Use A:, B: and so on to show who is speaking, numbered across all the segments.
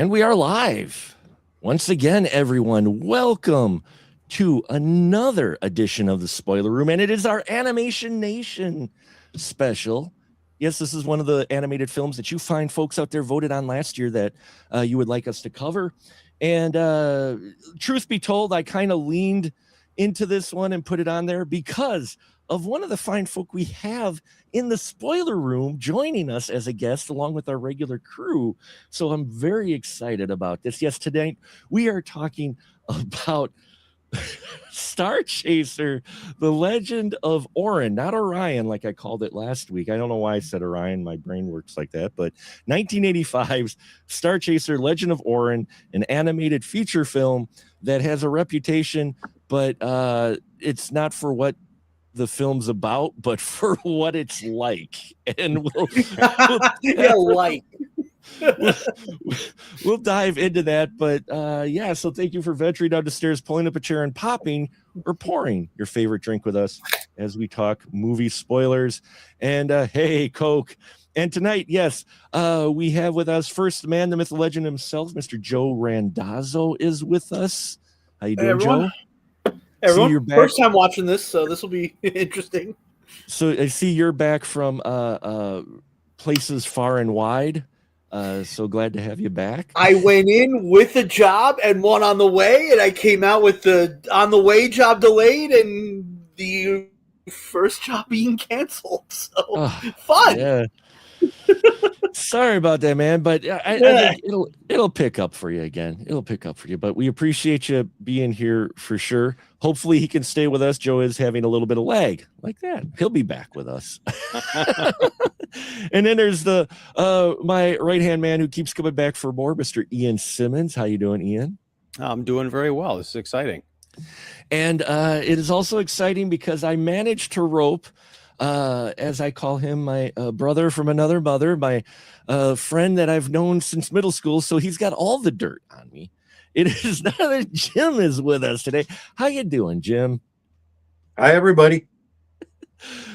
A: And we are live. Once again, everyone, welcome to another edition of the Spoiler Room. And it is our Animation Nation special. Yes, this is one of the animated films that you find folks out there voted on last year that you would like us to cover. And truth be told, I kind of leaned into this one and put it on there because of one of the fine folk we have in the Spoiler Room joining us as a guest along with our regular crew. So I'm very excited about this. Yes, tonight we are talking about Starchaser, the Legend of Orin, not Orion like I called it last week. I don't know why I said Orion. My brain works like that. But 1985's Starchaser, Legend of Orin, an animated feature film that has a reputation, but it's not for what the film's about, but for what it's like. And we'll dive into that. But yeah, so thank you for venturing down the stairs, pulling up a chair and popping or pouring your favorite drink with us as we talk movie spoilers. And hey, Coke. And tonight, yes, we have with us first man, the myth, the legend himself, Mr. Joe Randazzo is with us. How you doing, Joe?
B: Everyone, first time watching this, so this will be interesting.
A: So I see you're back from places far and wide. So glad to have you back.
B: I went in with a job and one on the way, and I came out with the on the way job delayed and the first job being canceled. So fun.
A: Yeah. Sorry about that, man, but I think it'll pick up for you again. It'll pick up for you, but we appreciate you being here for sure. Hopefully he can stay with us. Joe is having a little bit of lag like that. He'll be back with us. And then there's the my right-hand man who keeps coming back for more, Mr. Ian Simmons. How you doing, Ian?
C: I'm doing very well. This is exciting.
A: And it is also exciting because I managed to rope as I call him, my brother from another mother, my friend that I've known since middle school. So he's got all the dirt on me. It is now that Jim is with us today. How you doing, Jim?
D: Hi, everybody.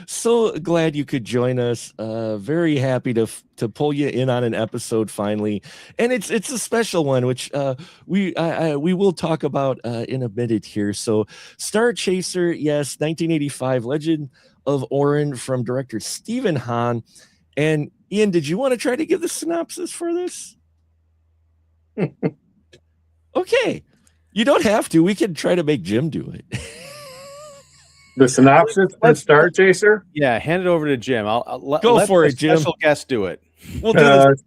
A: So glad you could join us. Very happy to pull you in on an episode finally, and it's a special one, which we will talk about in a minute here. So, Starchaser, yes, 1985, Legend of Orin from director Stephen Hahn. And Ian, did you want to try to give the synopsis for this? Okay, you don't have to. We can try to make Jim do it.
D: The synopsis for Starchaser?
C: Yeah, hand it over to Jim. I'll
A: go
C: let
A: for
C: the
A: it, Jim.
C: Special guest do it.
A: We'll do this.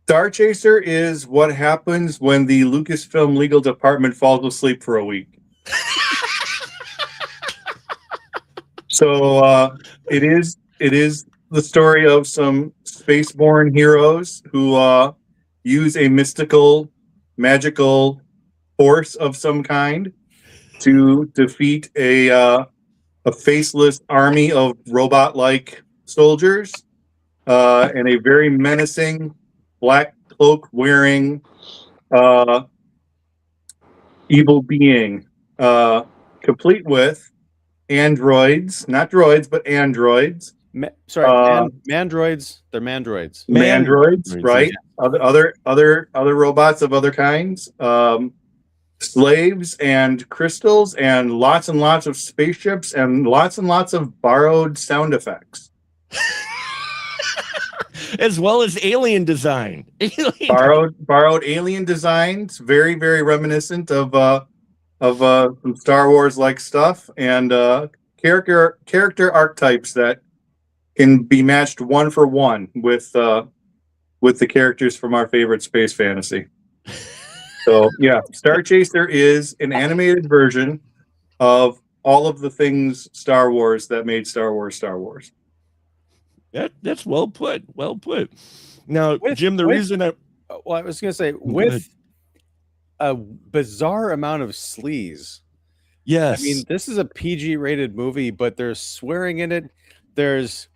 D: Starchaser is what happens when the Lucasfilm legal department falls asleep for a week. So it is the story of some spaceborne heroes who use a mystical, magical force of some kind to defeat a faceless army of robot-like soldiers and a very menacing black cloak wearing evil being, complete with androids, not droids, but androids.
C: Mandroids. They're mandroids.
D: Mandroids, right? Yeah. Other robots of other kinds. Slaves and crystals and lots of spaceships and lots of borrowed sound effects.
A: As well as alien design.
D: Borrowed alien designs, very, very reminiscent of some Star Wars like stuff, and character archetypes that can be matched one for one with the characters from our favorite space fantasy. So yeah, Starchaser is an animated version of all of the things Star Wars that made Star Wars Star Wars.
A: That's well put. Well put. Now, Jim, the reason I
C: was going to say with a bizarre amount of sleaze.
A: Yes.
C: I mean, this is a PG rated movie, but there's swearing in it. There's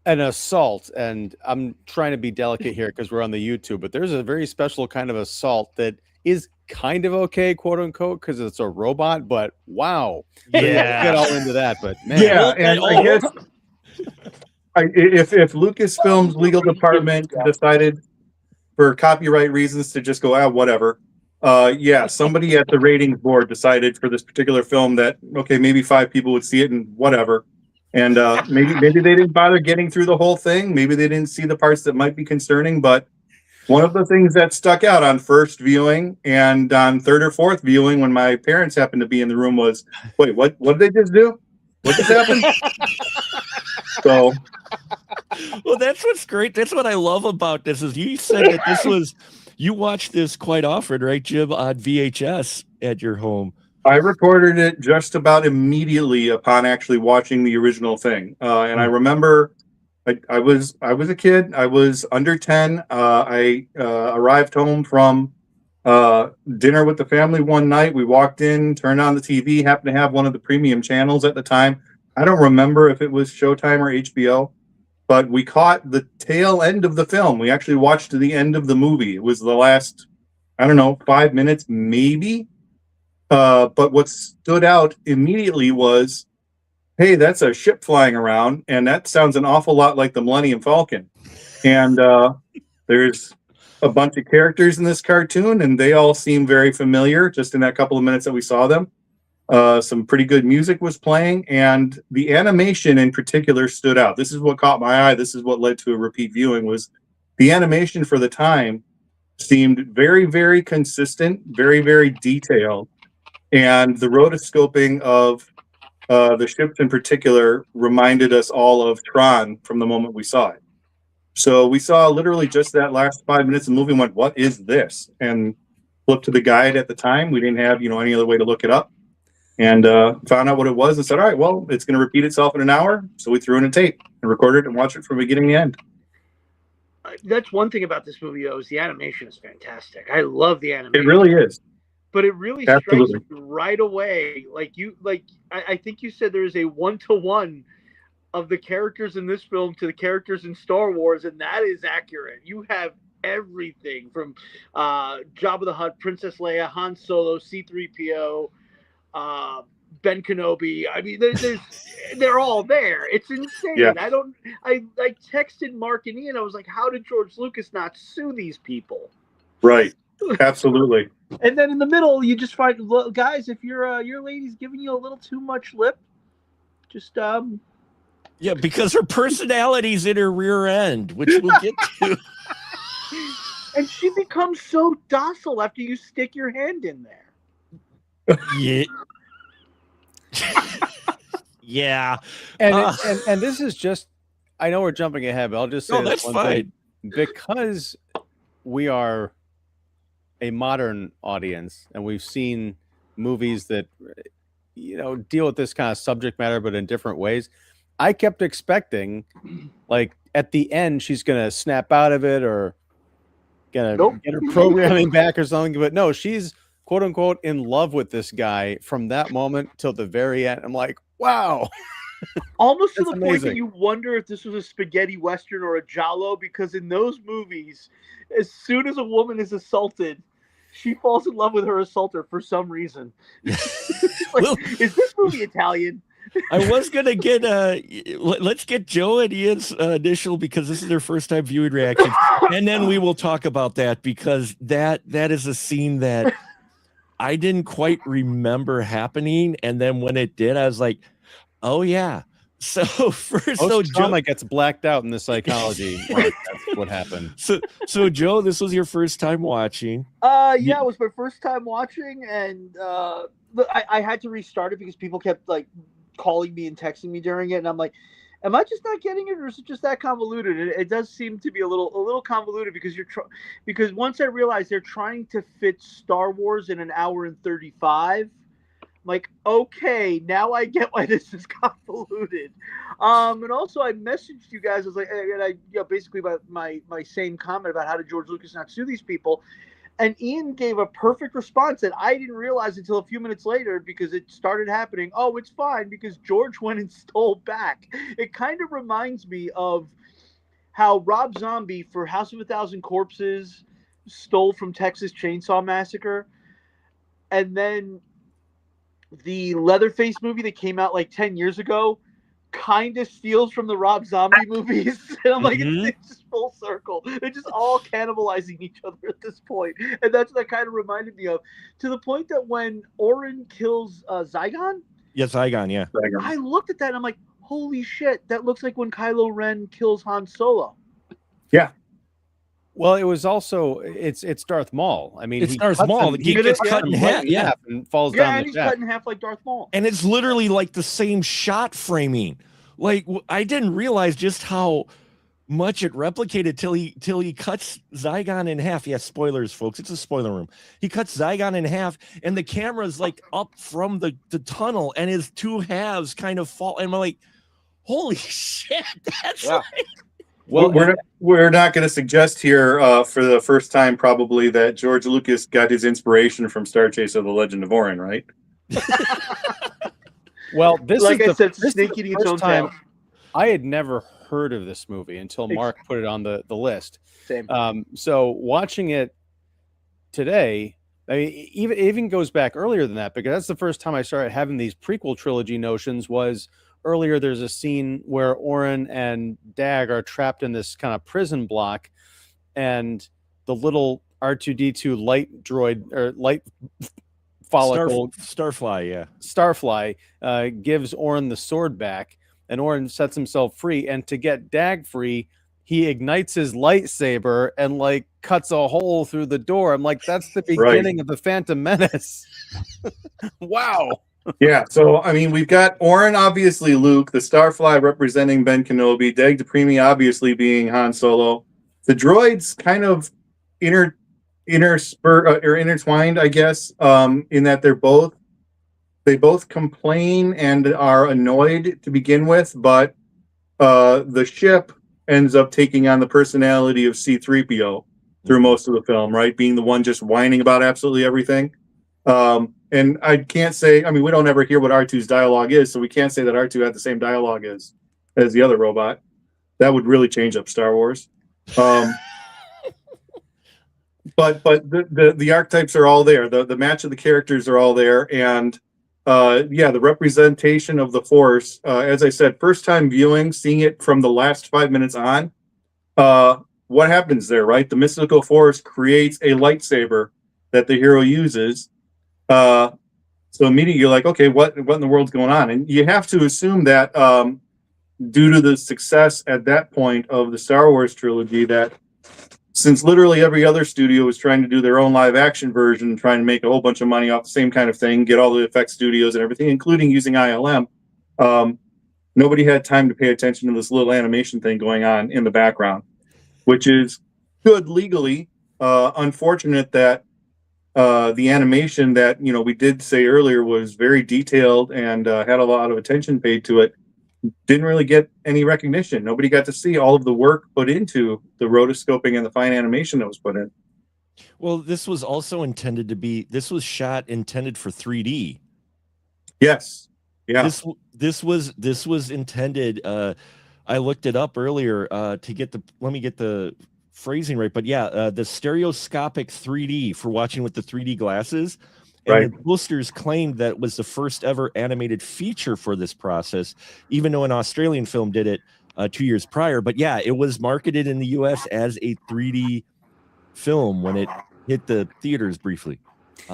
C: an assault, and I'm trying to be delicate here because we're on the YouTube, but there's a very special kind of assault that is kind of okay, quote unquote, because it's a robot, but wow.
A: Yeah.
C: We'll get all into that, but man.
D: Yeah, and I guess if Lucasfilm's legal department decided for copyright reasons to just go, whatever. Yeah, somebody at the ratings board decided for this particular film that, okay, maybe 5 people would see it and whatever. And maybe they didn't bother getting through the whole thing. Maybe they didn't see the parts that might be concerning. But one of the things that stuck out on first viewing and on third or fourth viewing when my parents happened to be in the room was, wait, what did they just do? What just happened? So,
A: Well, that's what's great. That's what I love about this is you said that this was, you watched this quite often, right, Jim, on VHS at your home.
D: I recorded it just about immediately upon actually watching the original thing, and I remember I was a kid. I was under 10. I arrived home from dinner with the family one night. We walked in, turned on the TV, happened to have one of the premium channels at the time. I don't remember if it was Showtime or HBO, but we caught the tail end of the film. We actually watched to the end of the movie. It was the last, I don't know, 5 minutes maybe. But what stood out immediately was, hey, that's a ship flying around, and that sounds an awful lot like the Millennium Falcon. And there's a bunch of characters in this cartoon, and they all seem very familiar just in that couple of minutes that we saw them. Some pretty good music was playing, and the animation in particular stood out. This is what caught my eye. This is what led to a repeat viewing, was the animation for the time seemed very, very consistent, very, very detailed. And the rotoscoping of the ships in particular reminded us all of Tron from the moment we saw it. So we saw literally just that last 5 minutes of the movie and went, what is this? And flipped to the guide at the time. We didn't have, any other way to look it up. And found out what it was and said, all right, well, it's going to repeat itself in an hour. So we threw in a tape and recorded it and watched it from beginning to end.
B: That's one thing about this movie, though, is the animation is fantastic. I love the animation.
D: It really is.
B: But it really
D: Absolutely.
B: strikes me right away. I think you said there is a 1-to-1 of the characters in this film to the characters in Star Wars, and that is accurate. You have everything from Jabba the Hutt, Princess Leia, Han Solo, C-3PO, Ben Kenobi. I mean, they're all there. It's insane.
D: Yeah.
B: I texted Mark and Ian. I was like, how did George Lucas not sue these people?
D: Right. Absolutely.
B: And then in the middle, you just find, guys, if your lady's giving you a little too much lip, just
A: Yeah, because her personality's in her rear end, which we'll get to.
B: And she becomes so docile after you stick your hand in there.
A: Yeah. Yeah.
C: And this is just, I know we're jumping ahead, but I'll just say
A: that's
C: one
A: fine.
C: thing. Because we are a modern audience and we've seen movies that deal with this kind of subject matter but in different ways, I kept expecting, like, at the end she's gonna snap out of it or gonna get her programming back or something, but no, she's quote unquote in love with this guy from that moment till the very end. I'm like, wow.
B: Almost to the
C: That's
B: point that
C: amazing.
B: you wonder if this was a spaghetti western or a giallo, because in those movies, as soon as a woman is assaulted, she falls in love with her assaulter for some reason.
A: Well,
B: is this movie Italian?
A: I was gonna get let's get Joe and Ian's initial, because this is their first time viewing reaction, and then we will talk about that, because that is a scene that I didn't quite remember happening, and then when it did, I was like, oh yeah. So first,
C: trauma gets blacked out in the psychology. That's what happened.
A: So Joe, this was your first time watching.
B: Yeah, it was my first time watching, and I had to restart it because people kept like calling me and texting me during it, and I'm like, am I just not getting it, or is it just that convoluted? It does seem to be a little convoluted, because because once I realized they're trying to fit Star Wars in an hour and 35. I'm like, okay, now I get why this is convoluted. And also I messaged you guys. I was like, and I basically about my same comment about how did George Lucas not sue these people. And Ian gave a perfect response that I didn't realize until a few minutes later, because it started happening. Oh, it's fine because George went and stole back. It kind of reminds me of how Rob Zombie for House of a Thousand Corpses stole from Texas Chainsaw Massacre. And then the Leatherface movie that came out like 10 years ago kind of steals from the Rob Zombie movies. And I'm like,
A: Mhm.
B: it's just full circle. They're just all cannibalizing each other at this point. And that's what that kind of reminded me of. To the point that when Orin kills Zygon,
A: Yes, Zygon, yeah.
B: I looked at that and I'm like, holy shit, that looks like when Kylo Ren kills Han Solo.
C: Well, it was also it's Darth Maul. I mean,
A: It's
C: he
A: Darth
C: cuts
A: Maul.
C: him-
A: He
B: gets
C: cuts
A: cut
C: him
A: in
C: right
A: half, yeah.
C: and falls
B: Yeah,
C: down
B: and
C: the
B: he's
C: shaft.
B: cut in half like Darth Maul.
A: And it's literally like the same shot framing. Like I didn't realize just how much it replicated till he cuts Zygon in half. Yeah, spoilers, folks. It's a spoiler room. He cuts Zygon in half, and the camera's like up from the tunnel, and his two halves kind of fall. And I'm like, holy shit, that's
B: Yeah.
A: like
C: Well,
D: we're not going to suggest here for the first time probably that George Lucas got his inspiration from Starchaser: The Legend of Orin, right?
C: well, this
B: Like
C: is
B: I
C: the,
B: said, it's
C: this is
B: snake
C: the
B: eating its
C: first
B: own
C: time
B: tail.
C: I had never heard of this movie until Mark put it on the list.
B: Same.
C: So watching it today, I mean, it even goes back earlier than that, because that's the first time I started having these prequel trilogy notions. Was earlier there's a scene where Orin and Dag are trapped in this kind of prison block, and the little R2D2 light droid or light follicle
A: Starfly, yeah.
C: Starfly gives Orin the sword back, and Orin sets himself free. And to get Dag free, he ignites his lightsaber and like cuts a hole through the door. I'm like, that's the beginning of the Phantom Menace. Wow.
D: Yeah, so I mean, we've got Orin, obviously Luke, the Starfly representing Ben Kenobi, Dag Depremi obviously being Han Solo. The droids kind of intertwined, I guess, in that they both complain and are annoyed to begin with, but the ship ends up taking on the personality of C-3PO through most of the film, right? Being the one just whining about absolutely everything. And I can't say, I mean, we don't ever hear what R2's dialogue is, so we can't say that R2 had the same dialogue as the other robot. That would really change up Star Wars. But the archetypes are all there. The match of the characters are all there, and the representation of the Force. As I said, first time viewing, seeing it from the last 5 minutes on. What happens there, right? The mystical Force creates a lightsaber that the hero uses. So immediately you're like, okay, what in the world's going on? And you have to assume that due to the success at that point of the Star Wars trilogy, that since literally every other studio was trying to do their own live action version, trying to make a whole bunch of money off the same kind of thing, get all the effects studios and everything, including using ILM, nobody had time to pay attention to this little animation thing going on in the background, which is good legally. Unfortunate that the animation that we did say earlier was very detailed and had a lot of attention paid to it, didn't really get any recognition. Nobody got to see all of the work put into the rotoscoping and the fine animation that was put in.
A: Well, this was also intended to be. This was intended for 3D.
D: Yes. Yeah.
A: This was intended. I looked it up earlier to get the. Let me get the phrasing right, but yeah, the stereoscopic 3D for watching with the 3D glasses. And
D: right.
A: The boosters claimed that it was the first ever animated feature for this process, even though an Australian film did it 2 years prior. But yeah, it was marketed in the US as a 3D film when it hit the theaters briefly.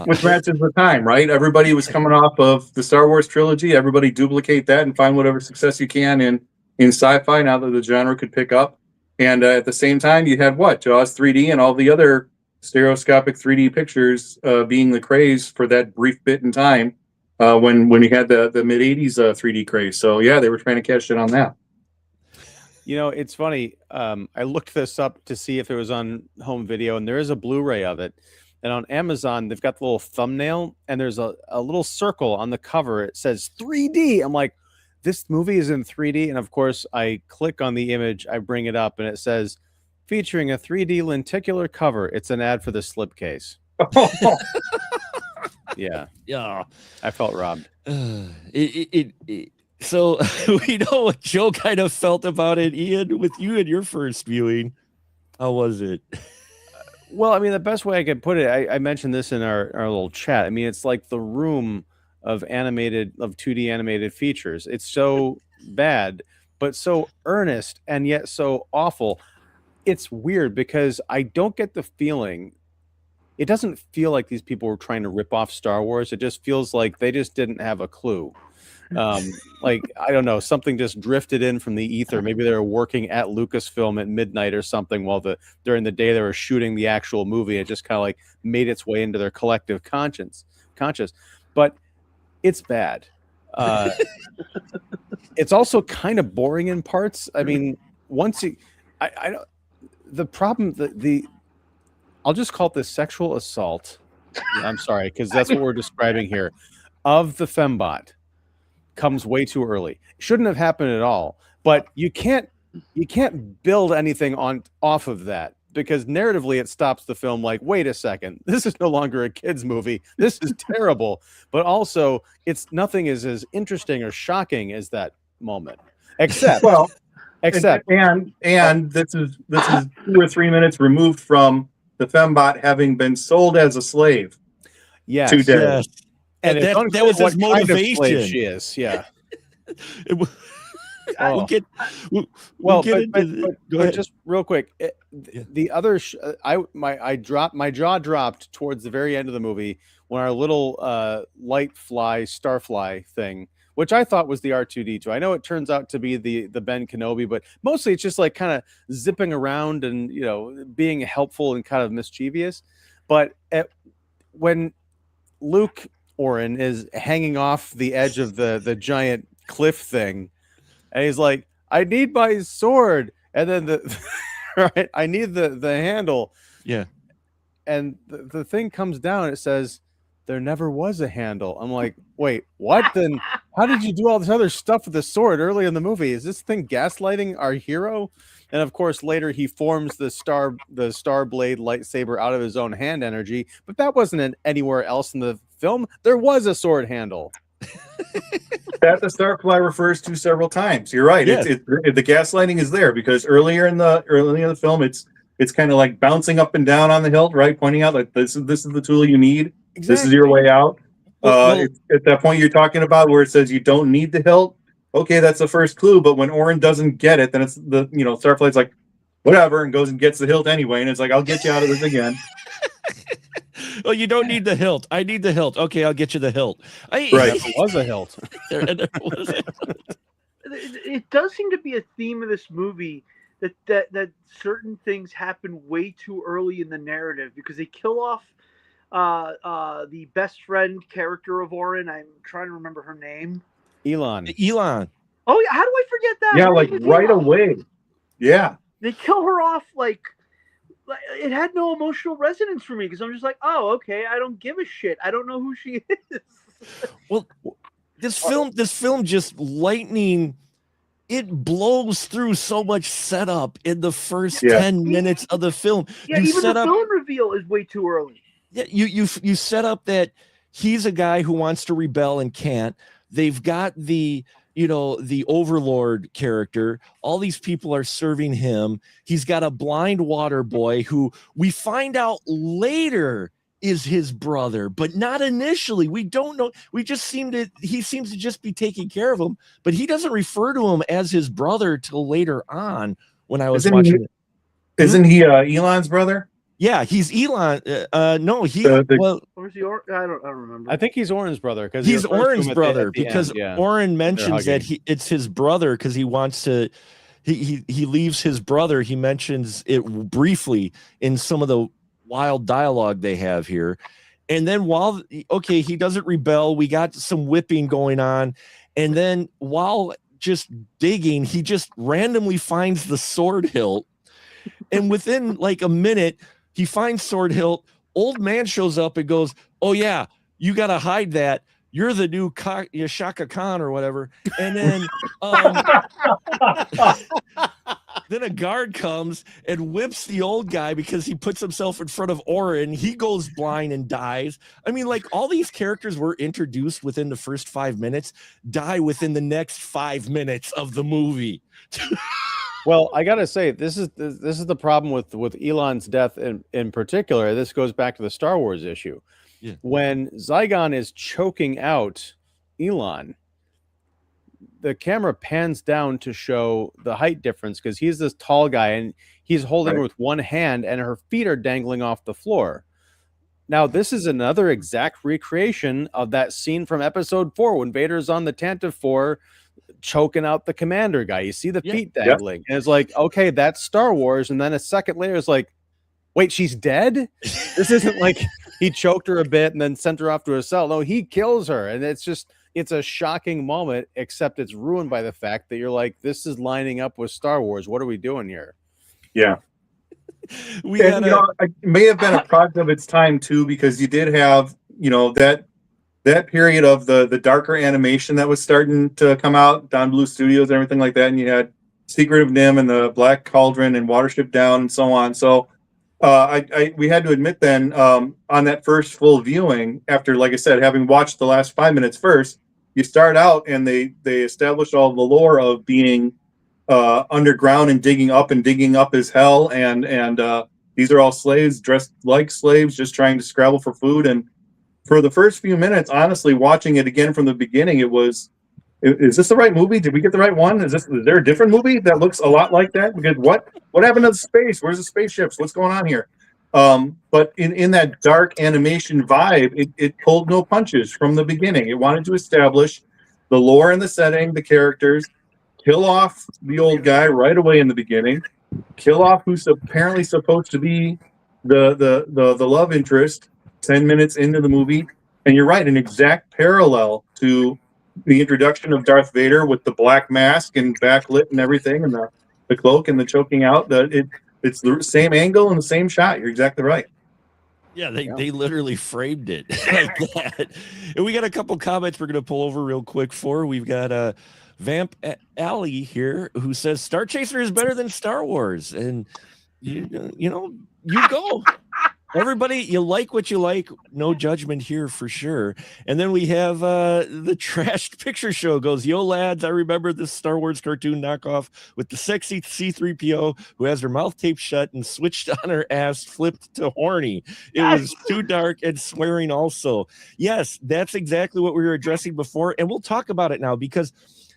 D: Which matches the time, right? Everybody was coming off of the Star Wars trilogy. Everybody duplicate that and find whatever success you can in sci-fi now that the genre could pick up. And at the same time, you had what? Jaws 3D and all the other stereoscopic 3D pictures being the craze for that brief bit in time when you had the mid 80s 3D craze. So yeah, they were trying to cash in on that.
C: It's funny. I looked this up to see if it was on home video, and there is a Blu-ray of it. And on Amazon, they've got the little thumbnail, and there's a little circle on the cover. It says 3D. I'm like, this movie is in 3D. And of course, I click on the image, I bring it up, and it says, featuring a 3D lenticular cover. It's an ad for the slipcase. Yeah. I felt robbed.
A: So we know what Joe kind of felt about it. Ian, with you and your first viewing, how was it?
C: Well, I mean, the best way I could put it, I mentioned this in our little chat. I mean, it's like the room of 2D animated features. It's so bad, but so earnest and yet so awful. It's weird because I don't get the feeling. It doesn't feel like these people were trying to rip off Star Wars. It just feels like they just didn't have a clue. Like, I don't know, something just drifted in from the ether. Maybe they were working at Lucasfilm at midnight or something while during the day they were shooting the actual movie. It just kind of like made its way into their collective conscious. But it's bad. It's also kind of boring in parts. I mean, once you, I don't. The problem, I'll just call it the sexual assault. I'm sorry, because that's what we're describing here. Of the fembot comes way too early. Shouldn't have happened at all. But you can't build anything off of that, because narratively it stops the film. Like, wait a second, this is no longer a kids movie. This is terrible. But also, nothing is as interesting or shocking as that moment. Except
D: and this is 2 or 3 minutes removed from the fembot having been sold as a slave.
C: Yes.
D: To death.
A: Yes.
C: And
A: that was his motivation.
C: Kind of she is, yeah.
A: We'll get into
C: but just real quick, the other my jaw dropped towards the very end of the movie when our little light fly starfly thing, which I thought was the R2D2. I know it turns out to be the Ben Kenobi, but mostly it's just like kind of zipping around and, you know, being helpful and kind of mischievous. But when Luke Orin is hanging off the edge of the giant cliff thing, and he's like, I need my sword, and then right, I need the handle.
A: Yeah.
C: And the thing comes down, it says, there never was a handle. I'm like, wait, what? Then how did you do all this other stuff with the sword early in the movie? Is this thing gaslighting our hero? And of course, later he forms the star blade lightsaber out of his own hand energy, but that wasn't anywhere else in the film. There was a sword handle.
D: That the Starfly refers to several times. You're right.
A: Yes.
D: The gaslighting is there because earlier in the film, it's kind of like bouncing up and down on the hilt, right? Pointing out like this is the tool you need.
C: Exactly.
D: This is your way out. At that point you're talking about where it says you don't need the hilt. Okay, that's the first clue. But when Orin doesn't get it, then it's Starflight's like, whatever, and goes and gets the hilt anyway. And it's like, I'll get you out of this again.
A: Oh, you don't need the hilt. I need the hilt. Okay, I'll get you the hilt.
D: Right.
C: There was a hilt.
A: there was a hilt.
B: It does seem to be a theme of this movie that certain things happen way too early in the narrative because they kill off the best friend character of Orin. I'm trying to remember her name.
C: Elon.
B: Oh yeah, how do I forget that?
D: Yeah,
B: Her
D: like
B: name is
D: right
B: Elon.
D: away. Yeah.
B: They kill her off like it had no emotional resonance for me because I'm just like, oh, okay, I don't give a shit. I don't know who she is.
A: Well, this film just lightning. It blows through so much setup in the first 10 minutes of the film.
B: Yeah, even the villain reveal is way too early.
A: Yeah, you set up that he's a guy who wants to rebel and can't. They've got the overlord character. All these people are serving him. He's got a blind water boy who we find out later is his brother, but not initially. We don't know. He seems to just be taking care of him, but he doesn't refer to him as his brother till later on when I was watching it.
D: Isn't he Elon's brother?
A: Yeah, he's Elon. No, he.
B: Or is he? I don't remember.
C: I think he's Orin's brother because
A: he's Orin's brother because Orin mentions that it's his brother because he wants to. He leaves his brother. He mentions it briefly in some of the wild dialogue they have here, and then he doesn't rebel. We got some whipping going on, and then while just digging, he just randomly finds the sword hilt, and within like a minute. He finds sword hilt. Old man shows up and goes, "Oh yeah, you got to hide that. You're the new Shaka Khan or whatever." And then, then a guard comes and whips the old guy because he puts himself in front of Orin. He goes blind and dies. I mean, like all these characters were introduced within the first 5 minutes, die within the next 5 minutes of the movie.
C: Well, I gotta say, this is the problem with Elon's death in particular. This goes back to the Star Wars issue. Yeah. When Zygon is choking out Elon, the camera pans down to show the height difference because he's this tall guy and he's holding her with one hand and her feet are dangling off the floor. Now, this is another exact recreation of that scene from episode 4 when Vader's on the Tantive 4 choking out the commander guy. You see the feet dangling. And it's like, okay, that's Star Wars. And then a second later, it's like, wait, she's dead? This isn't like he choked her a bit and then sent her off to a cell. No, he kills her. And it's a shocking moment, except it's ruined by the fact that you're like, this is lining up with Star Wars. What are we doing here?
D: Yeah. It may have been a product of its time too, because you did have, that period of the darker animation that was starting to come out, Don Bluth Studios and everything like that, and you had Secret of Nim and the Black Cauldron and Watership Down and so on. So we had to admit then, on that first full viewing, after, like I said, having watched the last 5 minutes first, you start out and they establish all the lore of being underground and digging up as hell, and these are all slaves dressed like slaves, just trying to scrabble for food. And for the first few minutes, honestly, watching it again from the beginning, it was, is this the right movie? Did we get the right one? Is there a different movie that looks a lot like that? Because what happened to the space? Where's the spaceships? What's going on here? But in that dark animation vibe, it pulled no punches from the beginning. It wanted to establish the lore and the setting, the characters, kill off the old guy right away in the beginning, kill off who's apparently supposed to be the love interest 10 minutes into the movie. And you're right, an exact parallel to the introduction of Darth Vader with the black mask and backlit and everything, and the cloak and the choking out. It's the same angle and the same shot. You're exactly right.
A: Yeah, they literally framed it like that. And we got a couple comments we're going to pull over real quick for. We've got Vamp Alley here who says Starchaser is better than Star Wars. And, you go. Everybody, you like what you like. No judgment here for sure. And then we have the Trashed Picture Show goes, yo, lads, I remember this Star Wars cartoon knockoff with the sexy C-3PO who has her mouth taped shut and switched on her ass, flipped to horny. It was too dark and swearing also. Yes, that's exactly what we were addressing before. And we'll talk about it now because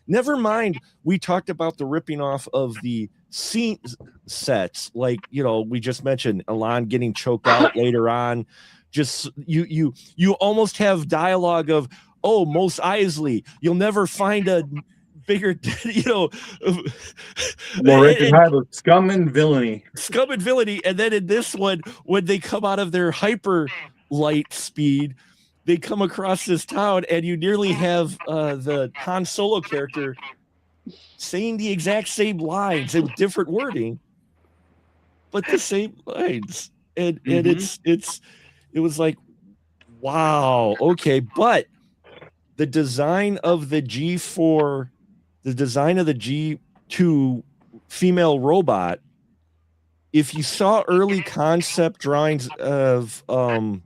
A: never mind, we talked about the ripping off of the scene sets, like we just mentioned Elan getting choked out later on. Just you almost have dialogue of, oh, Mos Eisley, you'll never find a bigger
D: more of scum and villainy.
A: And then in this one, when they come out of their hyper light speed, they come across this town and you nearly have the Han Solo character saying the exact same lines and different wording, but the same lines. And it was like, wow, okay. But the design of the G4, the design of the G2 female robot, if you saw early concept drawings of the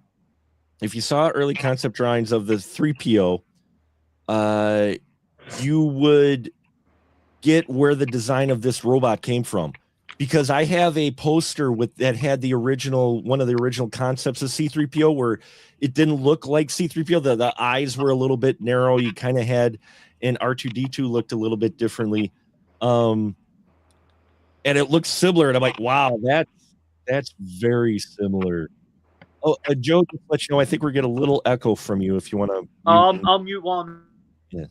A: 3PO, you would get where the design of this robot came from, because I have a poster that had one of the original concepts of C-3PO where it didn't look like C-3PO. The eyes were a little bit narrow. You kind of had, and R2-D2 looked a little bit differently. And it looked similar. And I'm like, wow, that's very similar. Oh, Joe, just to let you know, I think we're getting a little echo from you if you want to.
B: I'll mute one.
A: Yeah.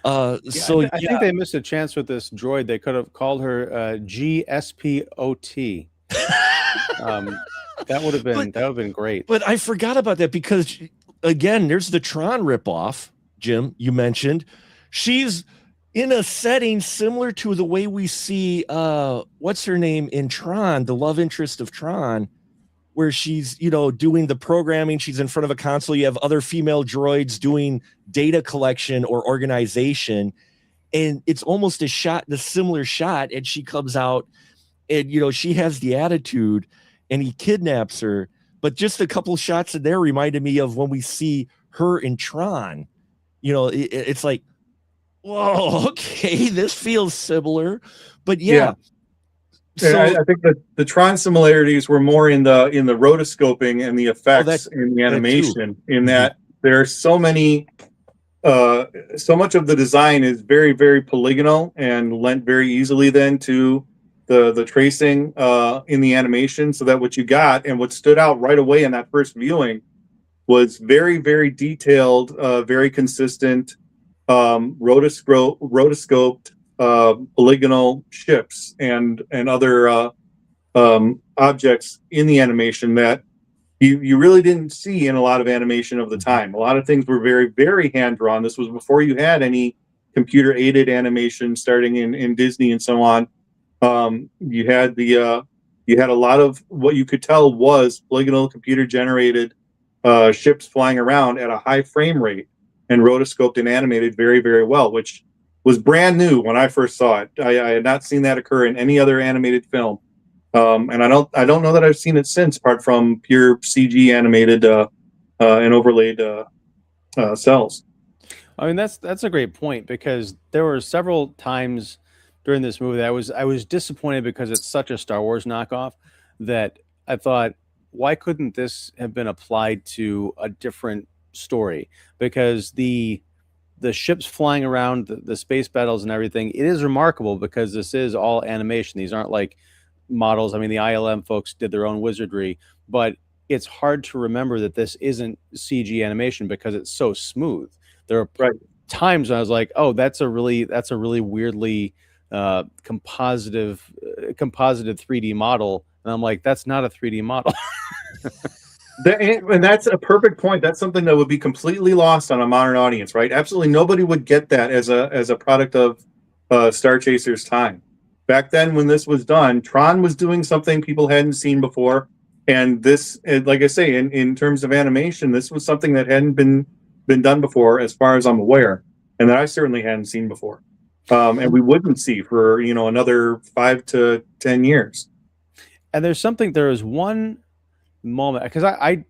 C: I think they missed a chance with this droid. They could have called her GSPOT. That would have been great.
A: But I forgot about that because, again, there's the Tron ripoff. Jim, you mentioned she's in a setting similar to the way we see what's her name in Tron, the love interest of Tron, where she's, doing the programming. She's in front of a console. You have other female droids doing data collection or organization. And it's almost the similar shot. And she comes out and, she has the attitude and he kidnaps her. But just a couple shots in there reminded me of when we see her in Tron. It's like, whoa, okay, this feels similar. But yeah.
D: So I think that the Tron similarities were more in the rotoscoping and the effects in the animation, in that there's so many so much of the design is very, very polygonal and lent very easily then to the tracing in the animation, so that what you got and what stood out right away in that first viewing was very, very detailed, very consistent, rotoscoped polygonal ships and other objects in the animation that you really didn't see in a lot of animation of the time. A lot of things were very, very hand drawn. This was before you had any computer aided animation starting in Disney and so on. You had a lot of what you could tell was polygonal computer generated ships flying around at a high frame rate and rotoscoped and animated very, very well, which was brand new when I first saw it. I had not seen that occur in any other animated film. And I don't know that I've seen it since, apart from pure CG animated and overlaid cells.
C: I mean, that's a great point, because there were several times during this movie that I was disappointed because it's such a Star Wars knockoff that I thought, why couldn't this have been applied to a different story? Because the ships flying around, the space battles and everything, it is remarkable because this is all animation. These aren't like models. I mean, the ILM folks did their own wizardry, but it's hard to remember that this isn't CG animation because it's so smooth. There are times when I was like, oh, that's a really weirdly composited 3D model, and I'm like, that's not a 3D model.
D: And that's a perfect point. That's something that would be completely lost on a modern audience, right? Absolutely nobody would get that as a product of Starchaser's time. Back then, when this was done, Tron was doing something people hadn't seen before, and this, like I say, in terms of animation, this was something that hadn't been done before, as far as I'm aware, and that I certainly hadn't seen before, and we wouldn't see for another 5 to 10 years.
C: And there is one moment, because I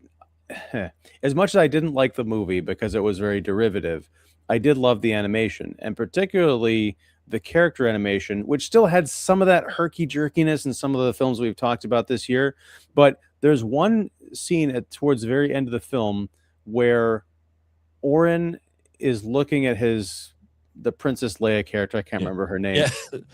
C: as much as I didn't like the movie because it was very derivative, I did love the animation, and particularly the character animation, which still had some of that herky-jerkiness in some of the films we've talked about this year. But there's one scene towards the very end of the film where Orin is looking at the Princess Leia character. I can't remember her name,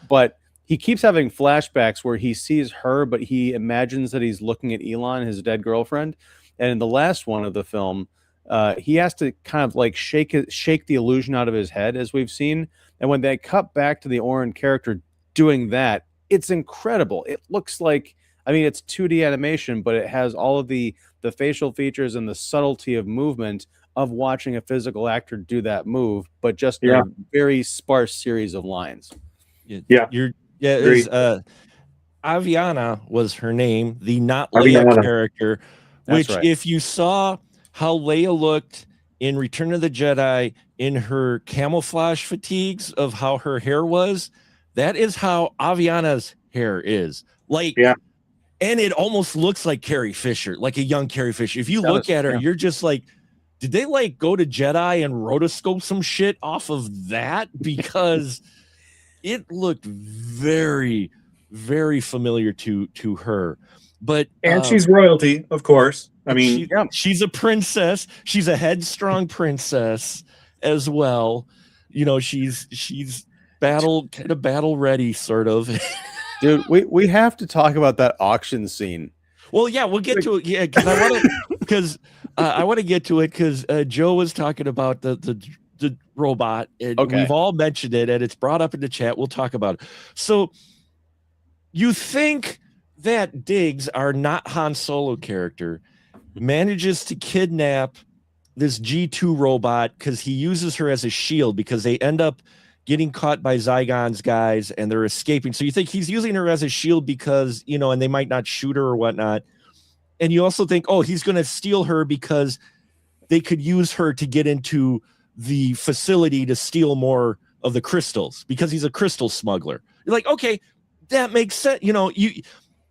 C: but he keeps having flashbacks where he sees her, but he imagines that he's looking at Elon, his dead girlfriend. And in the last one of the film, he has to kind of like shake the illusion out of his head, as we've seen. And when they cut back to the Orin character doing that, it's incredible. It looks like, I mean, it's 2D animation, but it has all of the facial features and the subtlety of movement of watching a physical actor do that move, but just in a very sparse series of lines.
A: Aviana was her name, the not Leia character, which if you saw how Leia looked in Return of the Jedi in her camouflage fatigues of how her hair was, that is how Aviana's hair is. And it almost looks like Carrie Fisher, like a young Carrie Fisher. If you look at her, you're just like, did they like go to Jedi and rotoscope some shit off of that? Because it looked very, very familiar to her. But
D: she's royalty, of course. I mean,
A: she's a princess. She's a headstrong princess as well. She's battle ready, sort of.
C: Dude, we have to talk about that auction scene.
A: Well, yeah, we'll get to it. Yeah, because I want to get to it because Joe was talking about the robot, and we've all mentioned it, and it's brought up in the chat. We'll talk about it. So you think that Diggs, our not Han Solo character, manages to kidnap this G2 robot because he uses her as a shield, because they end up getting caught by Zygon's guys and they're escaping. So you think he's using her as a shield because, and they might not shoot her or whatnot. And you also think, oh, he's going to steal her because they could use her to get into the facility to steal more of the crystals because he's a crystal smuggler. You're like, okay, that makes sense.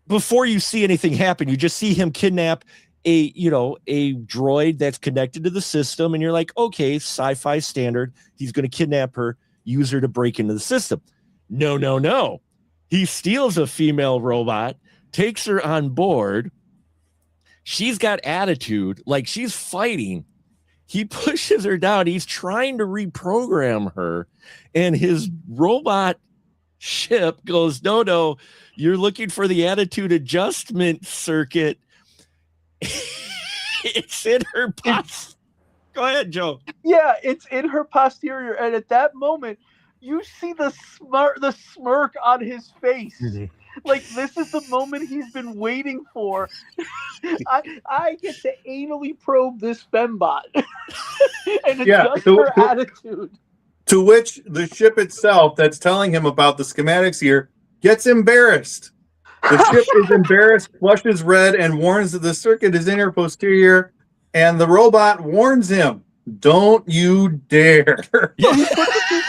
A: Before you see anything happen, you just see him kidnap a droid that's connected to the system. And you're like, okay, sci-fi standard. He's going to kidnap her, use her to break into the system. No. He steals a female robot, takes her on board. She's got attitude, like she's fighting. he pushes her down. He's trying to reprogram her, and his robot ship goes, no, you're looking for the attitude adjustment circuit. It's in her pus. Go ahead, Joe.
B: Yeah, it's in her posterior, and at that moment, you see the smirk on his face. Like, this is the moment he's been waiting for. I get to anally probe this fembot and adjust her attitude.
D: To which the ship itself that's telling him about the schematics here gets embarrassed. The ship is embarrassed, flushes red, and warns that the circuit is in her posterior, and the robot warns him, don't you dare.
B: So he puts his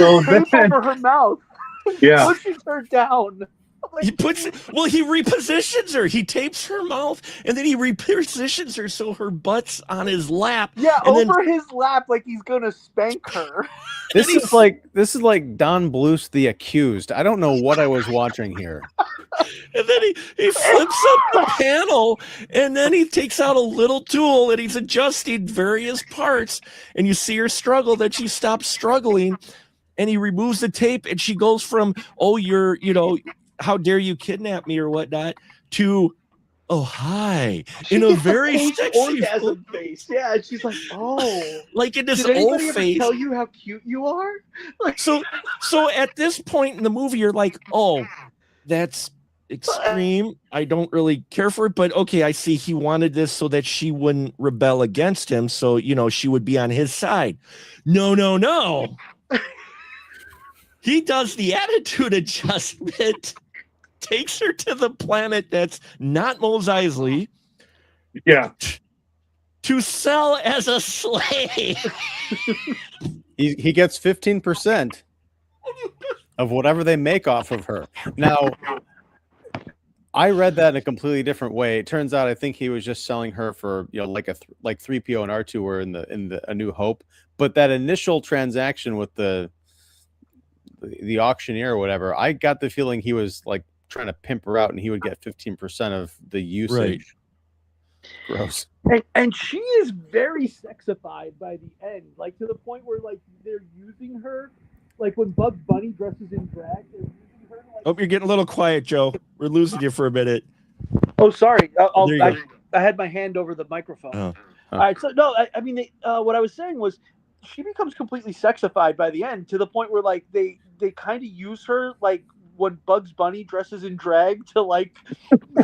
B: tape over her mouth.
D: Yeah.
B: Pushes her down.
A: He repositions her. He tapes her mouth, and then he repositions her so her butt's on his lap.
B: Yeah,
A: and
B: over his lap, like he's gonna spank her.
C: This is like Don Bluth, The Accused. I don't know what I was watching here.
A: And then he flips up the panel, and then he takes out a little tool, and he's adjusting various parts, and you see her struggle. Then she stops struggling, and he removes the tape, and she goes from, oh, you're, how dare you kidnap me or whatnot, to, oh, hi, in a very sexy
B: orgasm face. Yeah, and she's like, oh,
A: like in this
B: did
A: old
B: anybody
A: face.
B: ever tell you how cute you are? Like,
A: So at this point in the movie, you're like, oh, that's extreme. I don't really care for it, but okay, I see he wanted this so that she wouldn't rebel against him, so she would be on his side. No. He does the attitude adjustment, takes her to the planet that's not Mos Eisley.
D: Yeah.
A: To sell as a slave.
C: He gets 15% of whatever they make off of her. Now, I read that in a completely different way. It turns out I think he was just selling her for like 3PO and R2 were in the A New Hope, but that initial transaction with the auctioneer or whatever, I got the feeling he was like trying to pimp her out, and he would get 15% of the usage.
A: Right.
C: Gross.
B: And she is very sexified by the end, like to the point where like they're using her, like when Bugs Bunny dresses in drag, they're using her. Like,
A: Hope you're getting a little quiet, Joe. We're losing you for a minute.
B: oh, sorry,
A: There you
B: I had my hand over the microphone.
A: Oh.
B: All right, so no, I mean, what I was saying was, she becomes completely sexified by the end, to the point where like they kind of use her like when Bugs Bunny dresses in drag to like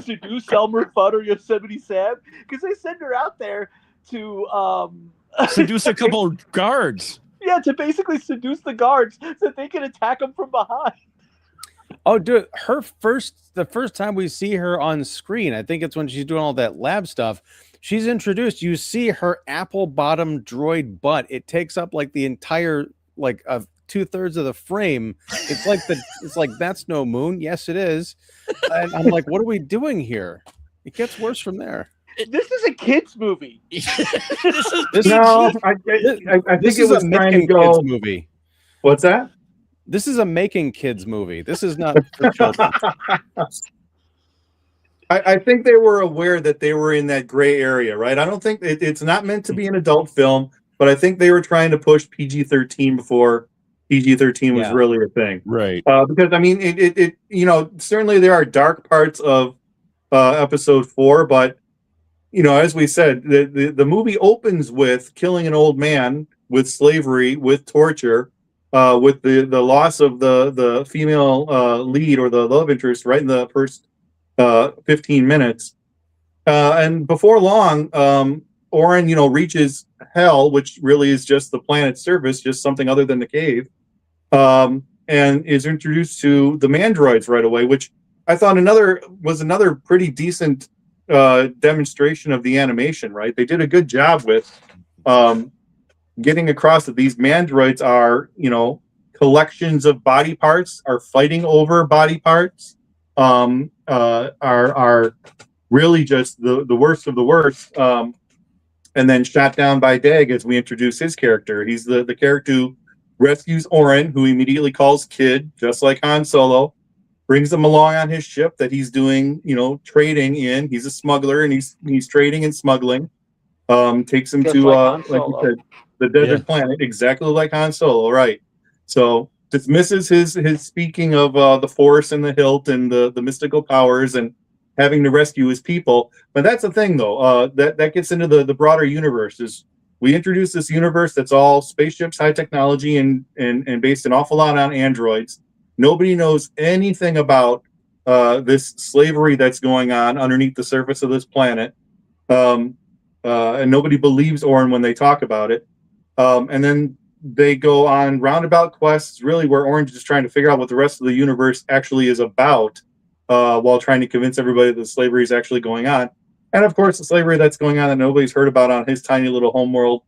B: seduce Elmer Fudd or Yosemite Sam, because they send her out there to
A: Seduce a couple guards.
B: Yeah, to basically seduce the guards so that they can attack them from behind.
C: Oh, dude, the first time we see her on screen, I think it's when she's doing all that lab stuff. She's introduced. You see her apple bottom droid butt. It takes up like the entire like of 2/3 of the frame. It's like that's no moon. Yes, it is. And I'm like, what are we doing here? It gets worse from there.
B: This is a kids movie.
D: I think it was trying to go.
C: Kids movie.
D: What's that?
C: This is a making kids movie. This is not for children.
D: I think they were aware that they were in that gray area, right? I don't think it's not meant to be an adult film, but I think they were trying to push PG-13 before PG-13 was really a thing,
A: right?
D: Because I mean, it certainly there are dark parts of episode 4, but as we said, the movie opens with killing an old man, with slavery, with torture, with the loss of the female lead or the love interest right in the first 15 minutes, and before long, Orin, reaches hell, which really is just the planet's surface, just something other than the cave, and is introduced to the mandroids right away, which I thought was another pretty decent demonstration of the animation. Right, they did a good job with getting across that these mandroids are, collections of body parts, are fighting over body parts. Are really just the worst of the worst, and then shot down by Dag as we introduce his character. He's the character who rescues Orin, who immediately calls Kid, just like Han Solo, brings him along on his ship that he's doing, trading in. He's a smuggler, and he's trading and smuggling. Takes him
B: Just
D: to
B: like Han
D: like you
B: Solo.
D: said, the desert planet, exactly like Han Solo, right? So dismisses his speaking of the Force and the hilt and the mystical powers and having to rescue his people. But that's the thing, though. That gets into the broader universe. Is we introduce this universe that's all spaceships, high technology, and based an awful lot on androids. Nobody knows anything about this slavery that's going on underneath the surface of this planet. And nobody believes Orin when they talk about it. And then they go on roundabout quests, really, where Orange is trying to figure out what the rest of the universe actually is about, while trying to convince everybody that slavery is actually going on. And of course, the slavery that's going on that nobody's heard about on his tiny little homeworld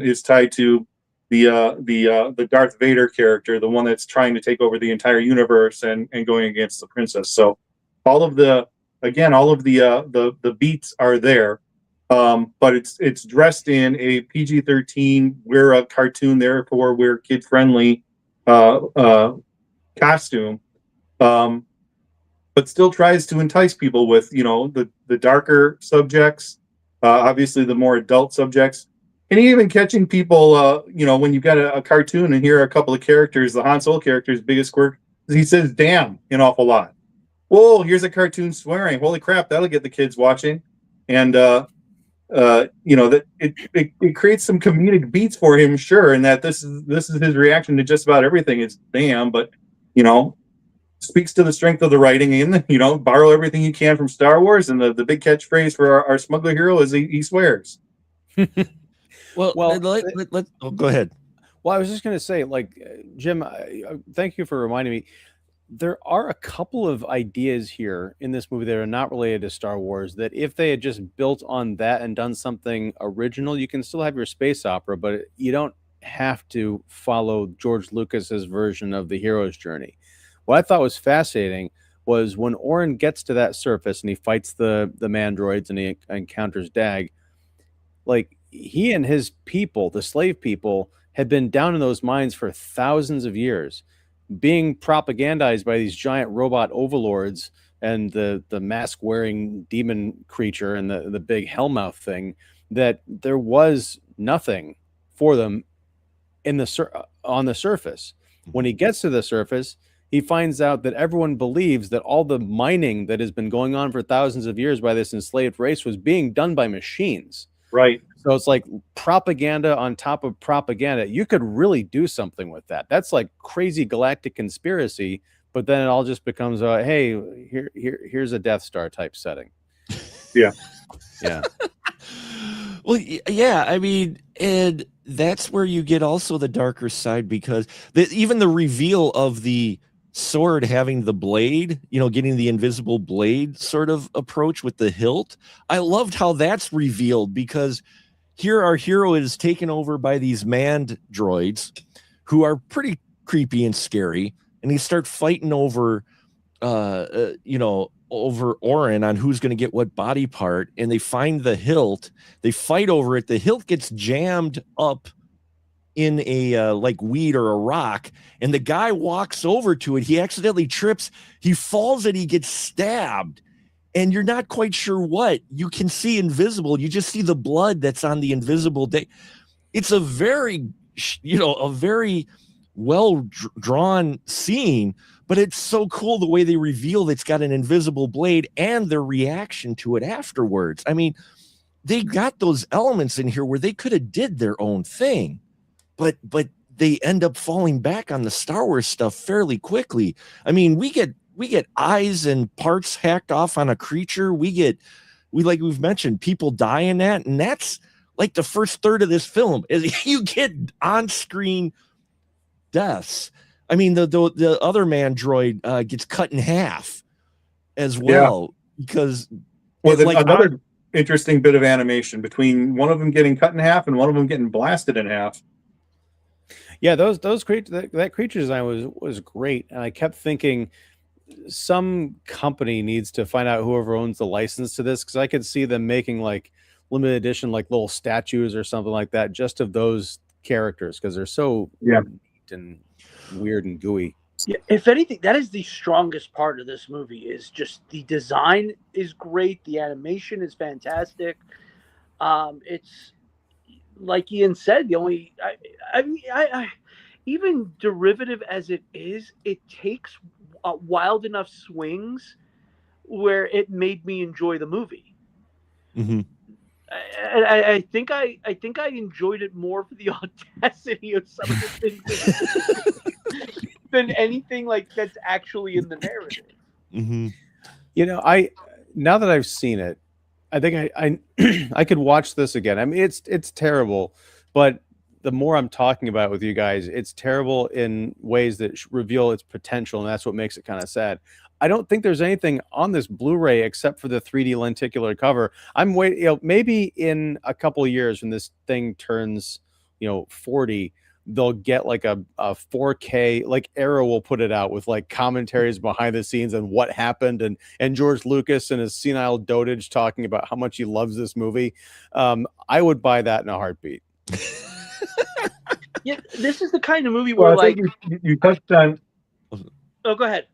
D: is tied to the Darth Vader character, the one that's trying to take over the entire universe and going against the princess. So all of the beats are there. But it's dressed in a PG-13, we're a cartoon, therefore we're kid-friendly costume, but still tries to entice people with, the darker subjects, obviously the more adult subjects, and even catching people, when you've got a cartoon and here are a couple of characters, the Han Solo character's biggest quirk is he says damn an awful lot. Whoa, here's a cartoon swearing. Holy crap, that'll get the kids watching. And that it creates some comedic beats for him, sure, and that this is his reaction to just about everything is damn, but speaks to the strength of the writing, and borrow everything you can from Star Wars, and the big catchphrase for our smuggler hero is he swears.
A: Well, let's go ahead.
C: Well, I was just going to say, Jim, thank you for reminding me. There are a couple of ideas here in this movie that are not related to Star Wars that if they had just built on that and done something original, you can still have your space opera, but you don't have to follow George Lucas's version of the hero's journey. What I thought was fascinating was when Orin gets to that surface and he fights the mandroids and he encounters Dag, he and his people, the slave people, had been down in those mines for thousands of years, being propagandized by these giant robot overlords and the mask-wearing demon creature and the big hellmouth thing, that there was nothing for them on the surface. When he gets to the surface, he finds out that everyone believes that all the mining that has been going on for thousands of years by this enslaved race was being done by machines.
D: Right.
C: So it's like propaganda on top of propaganda. You could really do something with that. That's like crazy galactic conspiracy, but then it all just becomes hey, here's a Death Star type setting.
D: Yeah.
C: Yeah.
A: Well, yeah, I mean, and that's where you get also the darker side, because even the reveal of the sword having the blade, getting the invisible blade sort of approach with the hilt. I loved how that's revealed, because here our hero is taken over by these manned droids who are pretty creepy and scary, and they start fighting over over Orin on who's going to get what body part, and they find the hilt. They fight over it. The hilt gets jammed up in a weed or a rock, and the guy walks over to it. He accidentally trips. He falls and he gets stabbed, and you're not quite sure what. You can see invisible. You just see the blood that's on the invisible day. It's a very well drawn scene, but it's so cool the way they reveal it's got an invisible blade and their reaction to it afterwards. I mean, they got those elements in here where they could have did their own thing, but they end up falling back on the Star Wars stuff fairly quickly. I mean, we get eyes and parts hacked off on a creature. We've mentioned, people die in that, and that's like the first third of this film is you get on-screen deaths. I mean, the other man droid gets cut in half as well, because
D: another interesting bit of animation between one of them getting cut in half and one of them getting blasted in half.
C: Yeah, those that creature design was great, and I kept thinking some company needs to find out whoever owns the license to this, because I could see them making limited edition little statues or something like that just of those characters, because they're so neat and weird and gooey.
B: Yeah, if anything, that is the strongest part of this movie. Is just the design is great, the animation is fantastic. It's like Ian said, the only I even derivative as it is, it takes wild enough swings where it made me enjoy the movie.
A: Mm-hmm.
B: I think I enjoyed it more for the audacity of some of the things than anything like that's actually in the narrative.
A: Mm-hmm.
C: You know, now that I've seen it, I think I could watch this again. I mean, it's terrible, but the more I'm talking about it with you guys, it's terrible in ways that reveal its potential, and that's what makes it kind of sad. I don't think there's anything on this Blu-ray except for the 3D lenticular cover. I'm waiting, maybe in a couple of years when this thing turns, 40, they'll get like a 4K, like Arrow will put it out with like commentaries behind the scenes and what happened, and George Lucas and his senile dotage talking about how much he loves this movie. I would buy that in a heartbeat.
B: Yeah, this is the kind of movie where,
D: Well, I think you touched on.
B: Oh, go ahead.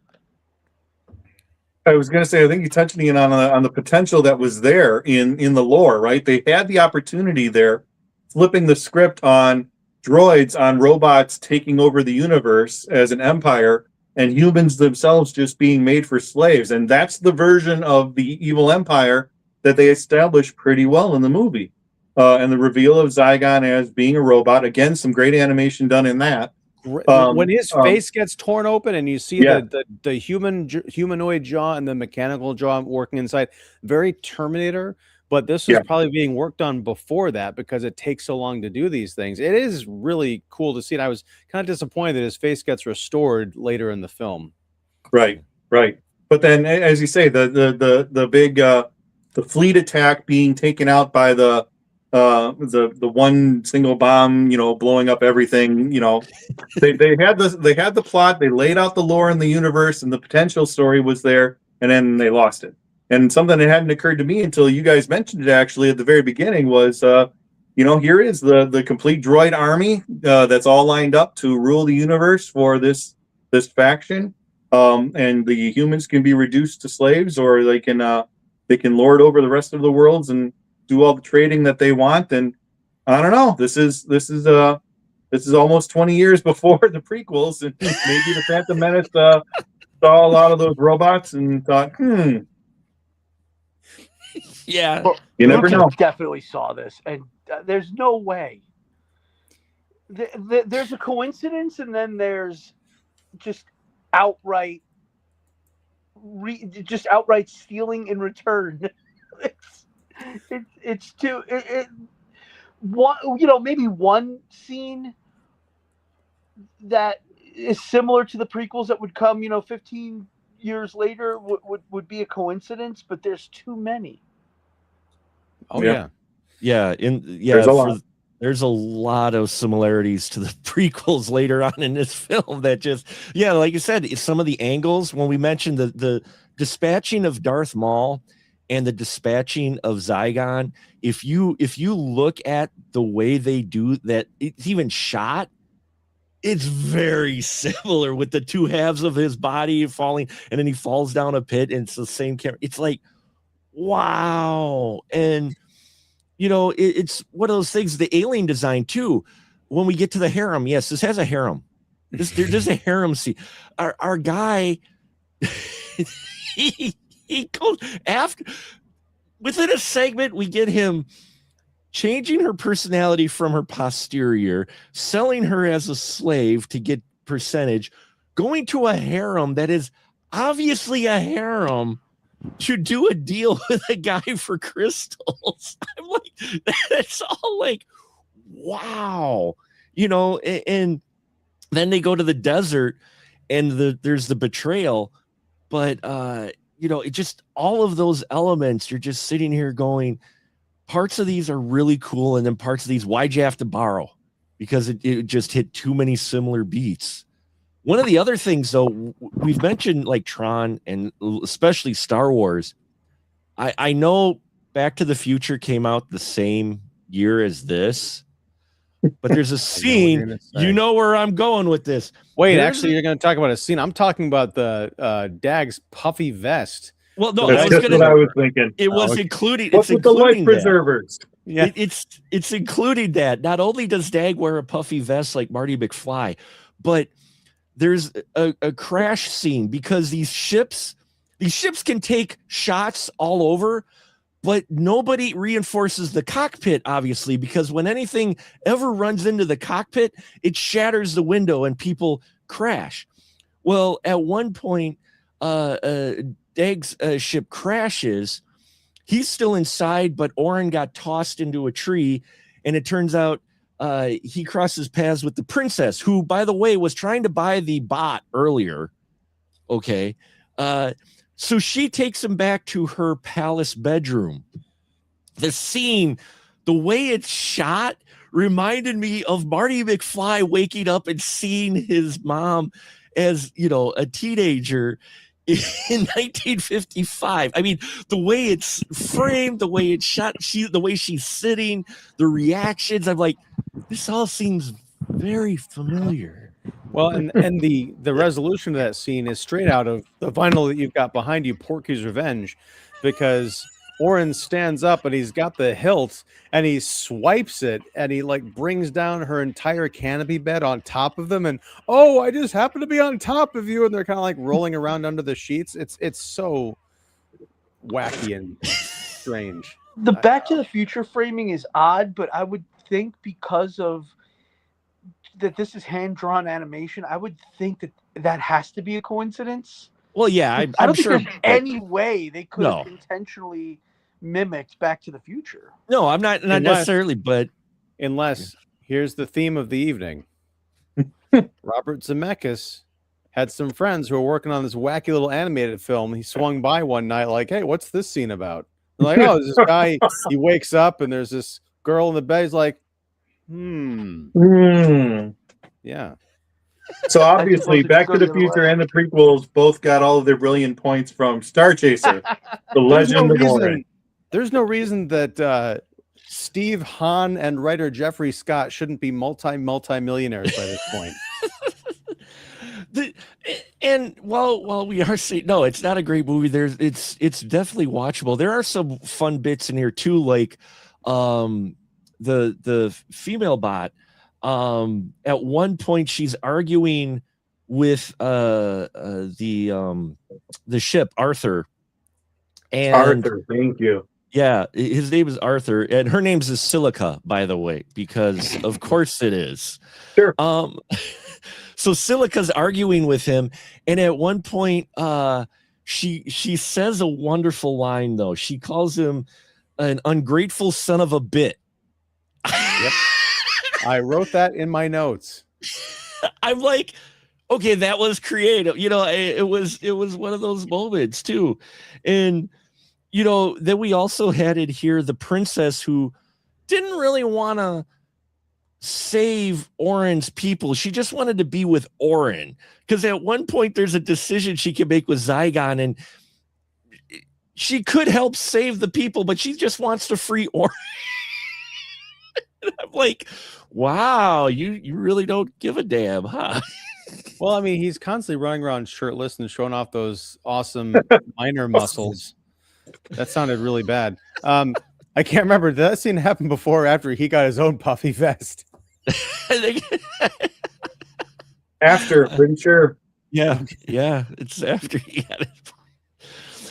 D: I was going to say, I think you touched on the potential that was there in the lore, right? They had the opportunity there, flipping the script on droids, on robots taking over the universe as an empire, and humans themselves just being made for slaves. And that's the version of the evil empire that they established pretty well in the movie. And the reveal of Zygon as being a robot, again, some great animation done in that.
C: When his face gets torn open and you see
D: yeah.
C: the humanoid jaw and the mechanical jaw working inside, very Terminator. But this was probably being worked on before that because it takes so long to do these things. It is really cool to see it. I was kind of disappointed that his face gets restored later in the film.
D: Right. But then, as you say, the big the fleet attack being taken out by the one single bomb, blowing up everything. They had the plot. They laid out the lore in the universe, and the potential story was there, and then they lost it. And something that hadn't occurred to me until you guys mentioned it actually at the very beginning was, here is the complete droid army that's all lined up to rule the universe for this faction, and the humans can be reduced to slaves, or they can lord over the rest of the worlds and do all the trading that they want. And I don't know. This is almost 20 years before the prequels, and maybe the Phantom Menace saw a lot of those robots and thought,
A: Yeah,
D: you never know.
B: Definitely saw this, and there's no way. There's a coincidence, and then there's just outright, stealing in return. It's too maybe one scene that is similar to the prequels that would come 15 years later would be a coincidence, but there's too many.
A: There's a lot of similarities to the prequels later on in this film that just like you said, some of the angles when we mentioned the dispatching of Darth Maul and the dispatching of Zygon, if you look at the way they do that, it's even shot, it's very similar with the two halves of his body falling, and then he falls down a pit, and it's the same camera. It's like, wow. And it's one of those things, the alien design too. When we get to the harem, yes, this has a harem. There's a harem scene. Our guy, he goes after, within a segment, we get him changing her personality from her posterior, selling her as a slave to get percentage, going to a harem that is obviously a harem to do a deal with a guy for crystals. I'm like, that's all like, wow, and then they go to the desert and there's the betrayal, but it just, all of those elements, you're just sitting here going, parts of these are really cool, and then parts of these, why'd you have to borrow? Because it just hit too many similar beats. One of the other things, though, we've mentioned like Tron and especially Star Wars. I know Back to the Future came out the same year as this, but there's a scene, where I'm going with this.
C: Wait, actually, you're going to talk about a scene. I'm talking about the Dag's puffy vest.
A: Well, no,
D: that's what I was thinking.
A: It was including.
D: What's with the life preservers?
C: Yeah.
A: It's including that. Not only does Dag wear a puffy vest like Marty McFly, but there's a crash scene because these ships can take shots all over, but nobody reinforces the cockpit, obviously, because when anything ever runs into the cockpit, it shatters the window and people crash. Well, at one point, Dag's ship crashes. He's still inside, but Orin got tossed into a tree, and it turns out he crosses paths with the princess, who, by the way, was trying to buy the bot earlier. Okay. So she takes him back to her palace bedroom. The scene, the way it's shot, reminded me of Marty McFly waking up and seeing his mom as, a teenager in 1955. I mean, the way it's framed, the way it's shot, the way she's sitting, the reactions. I'm like, this all seems very familiar.
C: Well, and the resolution of that scene is straight out of the vinyl that you've got behind you, Porky's Revenge, because Orin stands up and he's got the hilt and he swipes it and he like brings down her entire canopy bed on top of them, and I just happen to be on top of you, and they're kind of like rolling around under the sheets. It's so wacky and strange.
B: The Back to the Future framing is odd, but I would think because of that this is hand-drawn animation, I would think that has to be a coincidence.
A: Well, yeah,
B: I
A: I'm
B: don't think
A: sure.
B: there's any way they could have intentionally mimicked Back to the Future.
A: No, I'm not necessarily, but
C: unless here's the theme of the evening. Robert Zemeckis had some friends who were working on this wacky little animated film. He swung by one night like, "Hey, what's this scene about?" They're like, "Oh, there's this guy, he wakes up and there's this girl in the bed." He's like, yeah.
D: So obviously, Back to the Future and the prequels both got all of their brilliant points from Starchaser, the legend of Orin.
C: There's no reason that Steve Hahn and writer Jeffrey Scott shouldn't be multi-millionaires by this point.
A: And while we are saying no, it's not a great movie. It's definitely watchable. There are some fun bits in here too, like the female bot. At one point, she's arguing with the ship Arthur. And
D: Arthur, thank you.
A: Yeah, his name is Arthur, and her name is Silica, by the way, because of course it is.
D: Sure.
A: So Silica's arguing with him, and at one point, she says a wonderful line though. She calls him an ungrateful son of a bit.
C: Yep. I wrote that in my notes.
A: I'm like, okay, that was creative. It was one of those moments too, and. Then we also had it here, the princess who didn't really want to save Orin's people. She just wanted to be with Orin, because at one point there's a decision she can make with Zygon, and she could help save the people, but she just wants to free Orin. I'm like, wow, you really don't give a damn, huh?
C: Well, I mean, he's constantly running around shirtless and showing off those awesome minor muscles. That sounded really bad. I can't remember. Did that scene happen before or after he got his own puffy vest?
D: After, pretty sure.
A: Yeah, it's after he had it.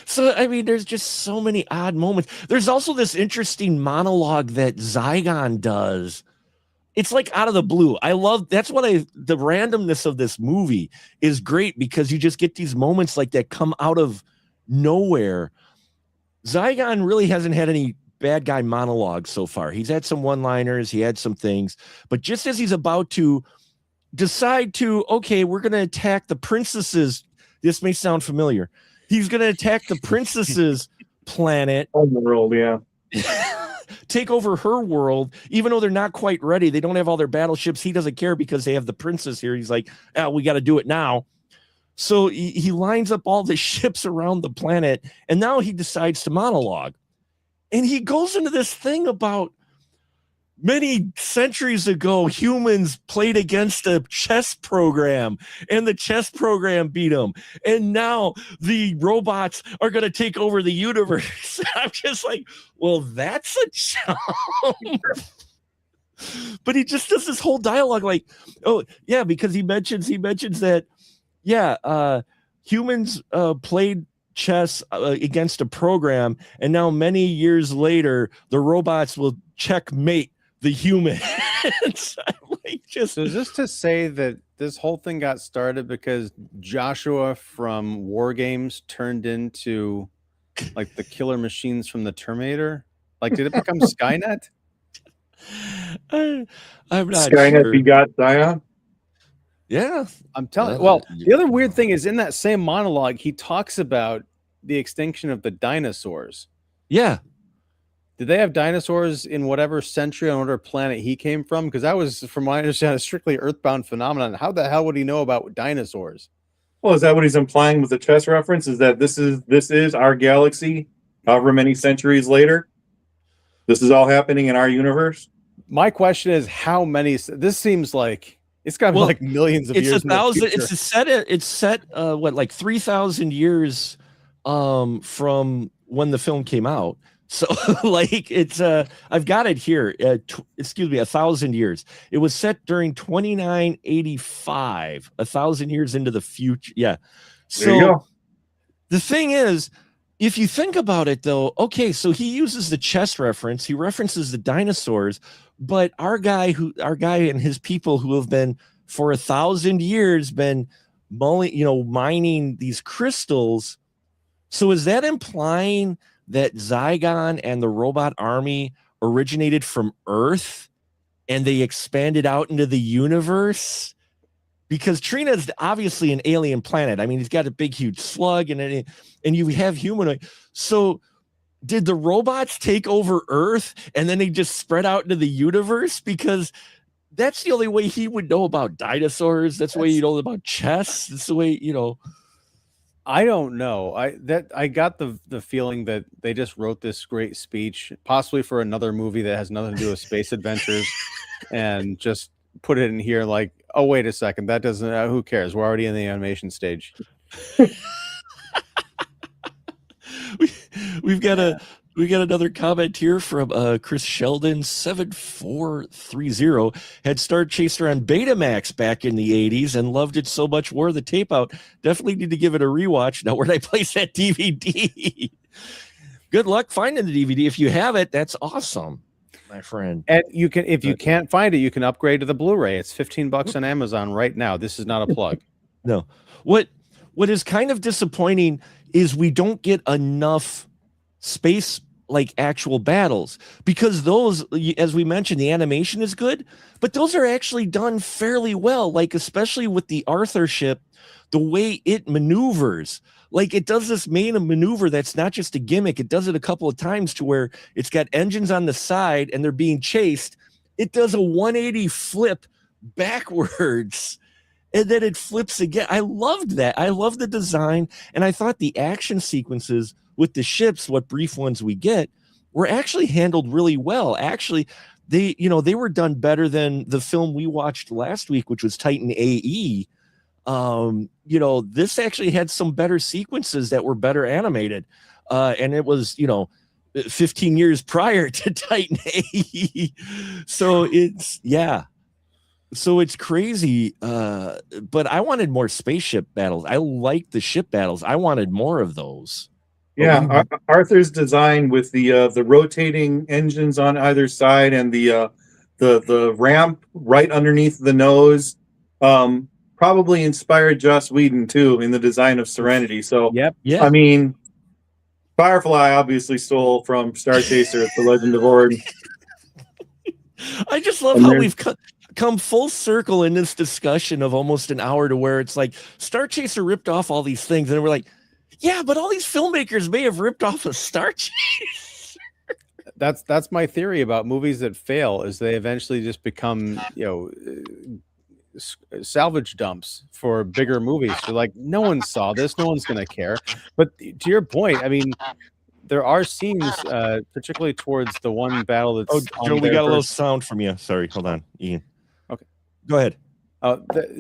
A: So, I mean, there's just so many odd moments. There's also this interesting monologue that Zygon does. It's like out of the blue. That's what the randomness of this movie is great, because you just get these moments like that come out of nowhere. Zygon really hasn't had any bad guy monologues so far. He's had some one-liners, he had some things, but just as he's about to decide to, okay, we're going to attack the princesses. This may sound familiar. He's going to attack the princesses planet.
D: World, yeah.
A: Take over her world, even though they're not quite ready. They don't have all their battleships. He doesn't care because they have the princess here. He's like, we got to do it now. So he lines up all the ships around the planet, and now he decides to monologue. And he goes into this thing about many centuries ago, humans played against a chess program and the chess program beat them. And now the robots are going to take over the universe. I'm just like, well, that's a jump. But he just does this whole dialogue like, oh, yeah, because he mentions that, yeah, humans played chess against a program. And now many years later, the robots will checkmate the humans. Like, just
C: So is this to say that this whole thing got started because Joshua from War Games turned into like the killer machines from the Terminator? Like, did it become Skynet?
A: I'm not
D: Skynet
A: sure.
D: begot Zion.
A: Yeah,
C: I'm telling. Well, the other weird thing is in that same monologue, he talks about the extinction of the dinosaurs.
A: yeah.
C: Did they have dinosaurs in whatever century on whatever planet he came from? Because that was, from my understanding, a strictly Earthbound phenomenon. How the hell would he know about dinosaurs?
D: Well, is that what he's implying with the chess reference? Is that this is our galaxy, however many centuries later? This is all happening in our universe.
C: My question is, how many? This seems like it's got to be like millions of
A: it's
C: years.
A: 1,000.
C: In the future.
A: It's set. What, like 3,000 years from when the film came out. So like it's I've got it here. Excuse me, 1,000 years. It was set during 2985, 1,000 years into the future. Yeah.
D: There you
A: So
D: go.
A: the thing is, if you think about it though, okay, so he uses the chess reference, he references the dinosaurs, but our guy and his people who have been for 1,000 years been mining these crystals. So is that implying that Zygon and the robot army originated from Earth and they expanded out into the universe? Because Trina's obviously an alien planet. I mean, he's got a big, huge slug, and you have humanoid. So did the robots take over Earth and then they just spread out into the universe? Because that's the only way he would know about dinosaurs. That's the way you know about chess. That's the way,
C: I don't know. I got the feeling that they just wrote this great speech, possibly for another movie that has nothing to do with space adventures, and just put it in here like, oh, wait a second, that doesn't, who cares? We're already in the animation stage.
A: we got another comment here from Chris Sheldon 7430. Had Starchaser on Betamax back in the 80s and loved it so much, wore the tape out. Definitely need to give it a rewatch. Now, where'd I place that DVD? Good luck finding the DVD. If you have it, that's awesome, my friend.
C: And you can, if you can't find it, you can upgrade to the Blu-ray. It's $15 on Amazon right now. This is not a plug.
A: No. What is kind of disappointing is we don't get enough space like actual battles, because those, as we mentioned, the animation is good, but those are actually done fairly well, like especially with the Arthur ship, the way it maneuvers. Like it does this main maneuver that's not just a gimmick. It does it a couple of times to where it's got engines on the side and they're being chased. It does a 180 flip backwards and then it flips again. I loved that. I love the design. And I thought the action sequences with the ships, what brief ones we get, were actually handled really well. Actually, they were done better than the film we watched last week, which was Titan AE. This actually had some better sequences that were better animated. And it was, 15 years prior to Titan AE. So so it's crazy. But I wanted more spaceship battles. I liked the ship battles. I wanted more of those.
D: Yeah, Arthur's design with the rotating engines on either side and the ramp right underneath the nose, probably inspired Joss Whedon too in the design of Serenity. So
C: Yep.
A: Yeah.
D: I mean, Firefly obviously stole from Starchaser, The Legend of Orin.
A: I just love how we've come full circle in this discussion of almost an hour to where it's like Starchaser ripped off all these things, and we're like, yeah, but all these filmmakers may have ripped off a Starchaser.
C: That's my theory about movies that fail, is they eventually just become, salvage dumps for bigger movies. They're like, no one saw this, no one's gonna care. But to your point, I mean, there are scenes, particularly towards the one battle that's.
A: Oh,
C: on
A: Joe, we
C: their
A: got a little
C: version-
A: sound from you. Sorry, hold on, Ian.
C: Okay.
A: Go ahead.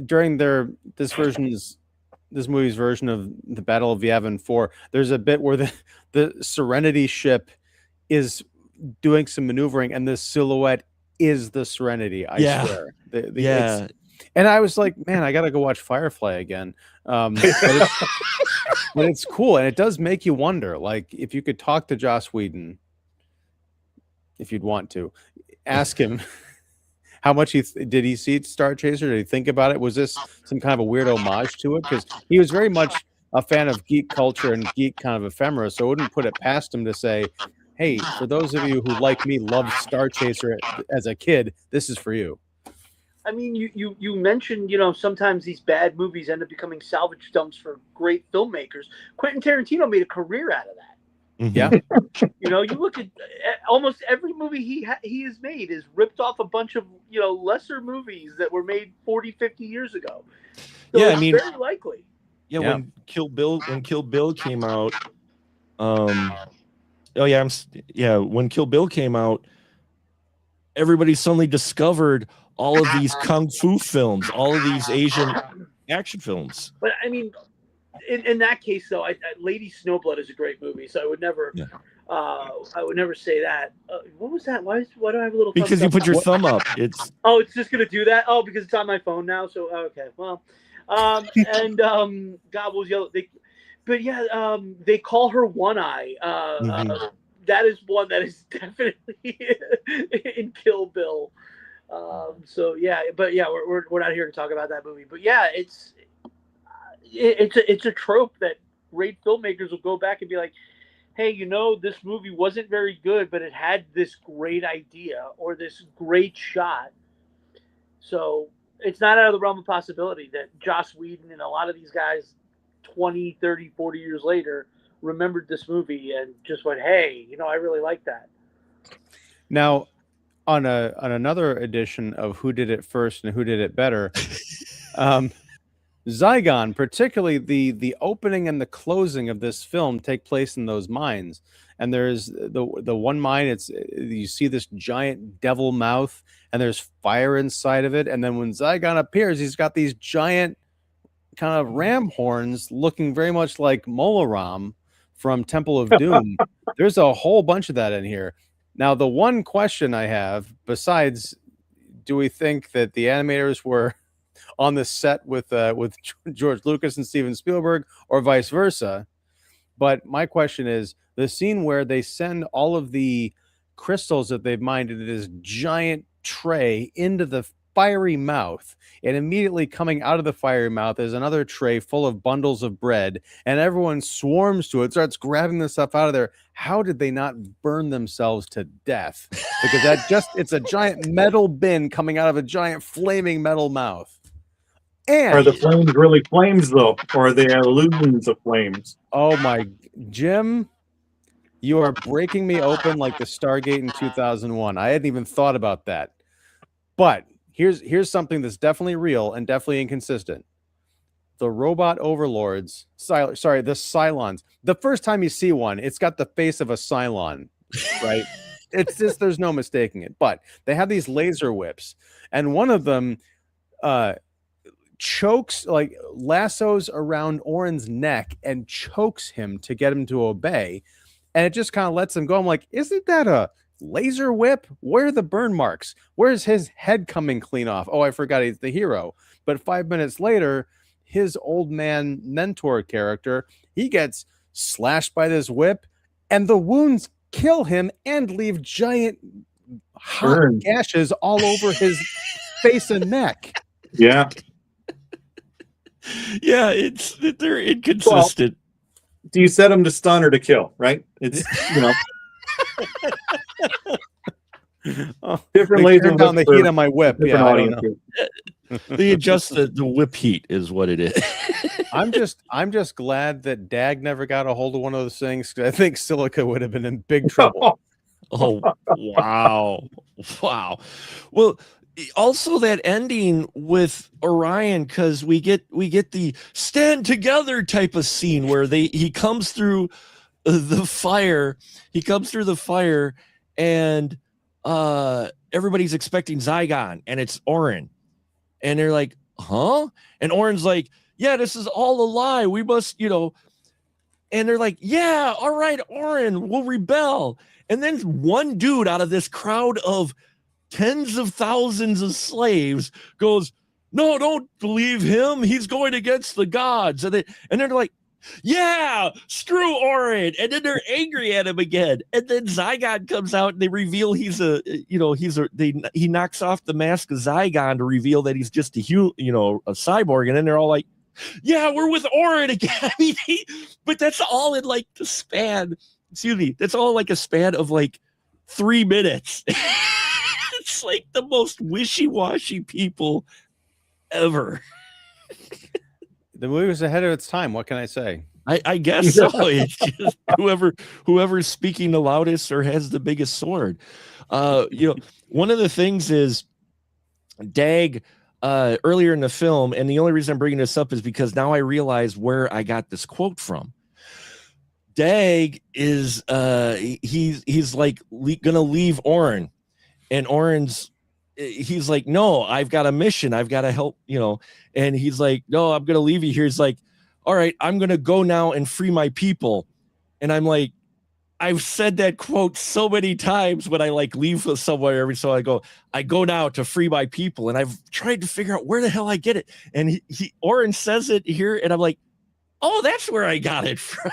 C: During this movie's version of the Battle of Yavin 4, there's a bit where the Serenity ship is doing some maneuvering, and the silhouette is the Serenity. I swear.
A: Yeah.
C: And I was like, man, I gotta go watch Firefly again. But it's cool, and it does make you wonder, like, if you could talk to Joss Whedon, if you'd want to, ask him how much did he see Starchaser? Did he think about it? Was this some kind of a weird homage to it? Because he was very much a fan of geek culture and geek kind of ephemera, so I wouldn't put it past him to say, hey, for those of you who, like me, loved Starchaser as a kid, this is for you.
B: I mean, you mentioned, sometimes these bad movies end up becoming salvage dumps for great filmmakers. Quentin Tarantino made a career out of that.
C: Yeah.
B: You look at almost every movie he has made is ripped off a bunch of, lesser movies that were made 40, 50 years ago. So
A: Yeah,
B: it's very likely.
A: Yeah, when Kill Bill came out, when Kill Bill came out, everybody suddenly discovered all of these kung fu films, all of these Asian action films.
B: But I mean, in that case, though, Lady Snowblood is a great movie, so I would never, say that. What was that? Why do I have a little?
A: Because you put your thumb up. It's
B: just gonna do that. Oh, because it's on my phone now. So okay, well, God, what was the other? They call her One Eye. That is one that is definitely in Kill Bill. We're not here to talk about that movie, but yeah, it's a trope that great filmmakers will go back and be like, hey, this movie wasn't very good, but it had this great idea or this great shot. So it's not out of the realm of possibility that Joss Whedon and a lot of these guys 20, 30, 40 years later remembered this movie and just went, hey, I really like that.
C: Now, on another edition of Who Did It First and Who Did It Better, Zygon, particularly the opening and the closing of this film, take place in those mines. And there's the one mine, you see this giant devil mouth, and there's fire inside of it. And then when Zygon appears, he's got these giant kind of ram horns looking very much like Molaram from Temple of Doom. There's a whole bunch of that in here. Now, the one question I have, besides, do we think that the animators were on the set with George Lucas and Steven Spielberg, or vice versa? But my question is, the scene where they send all of the crystals that they've mined into this giant tray into the fiery mouth, and immediately coming out of the fiery mouth is another tray full of bundles of bread, and everyone swarms to it, starts grabbing the stuff out of there. How did they not burn themselves to death? Because it's a giant metal bin coming out of a giant flaming metal mouth. And
D: are the flames really flames, though, or are they illusions of flames?
C: Oh my, Jim, you are breaking me open like the Stargate in 2001. I hadn't even thought about that. But here's something that's definitely real and definitely inconsistent. The robot overlords, the Cylons. The first time you see one, it's got the face of a Cylon, right? It's just, there's no mistaking it. But they have these laser whips, and one of them lassos around Orin's neck and chokes him to get him to obey. And it just kind of lets him go. I'm like, isn't that a laser whip? Where are the burn marks? Where's his head coming clean off? Oh, I forgot he's the hero. But 5 minutes later, his old man mentor character, he gets slashed by this whip, and the wounds kill him and leave giant hot gashes all over his face and neck.
D: Yeah.
A: Yeah, they're inconsistent.
D: Well, do you set them to stun or to kill, right? It's, different laser
C: down the heat on my whip. Yeah, I don't know.
A: They adjust the whip heat is what it is.
C: I'm just glad that Dag never got a hold of one of those things, because I think Silica would have been in big trouble.
A: Oh, wow. Well, also that ending with Orion, because we get the stand together type of scene where he comes through the fire. He comes through the fire, and everybody's expecting Zygon, and it's Orin. And they're like, huh? And Orin's like, yeah, this is all a lie. We must, and they're like, yeah, all right, Orin, we'll rebel. And then one dude out of this crowd of tens of thousands of slaves goes, no, don't believe him. He's going against the gods. And they're like, yeah, screw Orin. And then they're angry at him again. And then Zygon comes out and they reveal he knocks off the mask of Zygon to reveal that he's just a cyborg. And then they're all like, yeah, we're with Orin again. I mean, but that's all in like the span. Excuse me. That's all like a span of like 3 minutes. It's like the most wishy-washy people ever.
C: The movie was ahead of its time. What can I say?
A: I guess so. It's just whoever's speaking the loudest or has the biggest sword. One of the things is Dag earlier in the film, and the only reason I'm bringing this up is because now I realize where I got this quote from. Dag is he's like gonna leave Orin, and he's like, no, I've got a mission, I've got to help, and he's like, no, I'm gonna leave you here. He's like, all right, I'm gonna go now and free my people. And I'm like, I've said that quote so many times when I like leave somewhere, so I go now to free my people, and I've tried to figure out where the hell I get it. And Orin says it here, and I'm like, oh, that's where I got it from.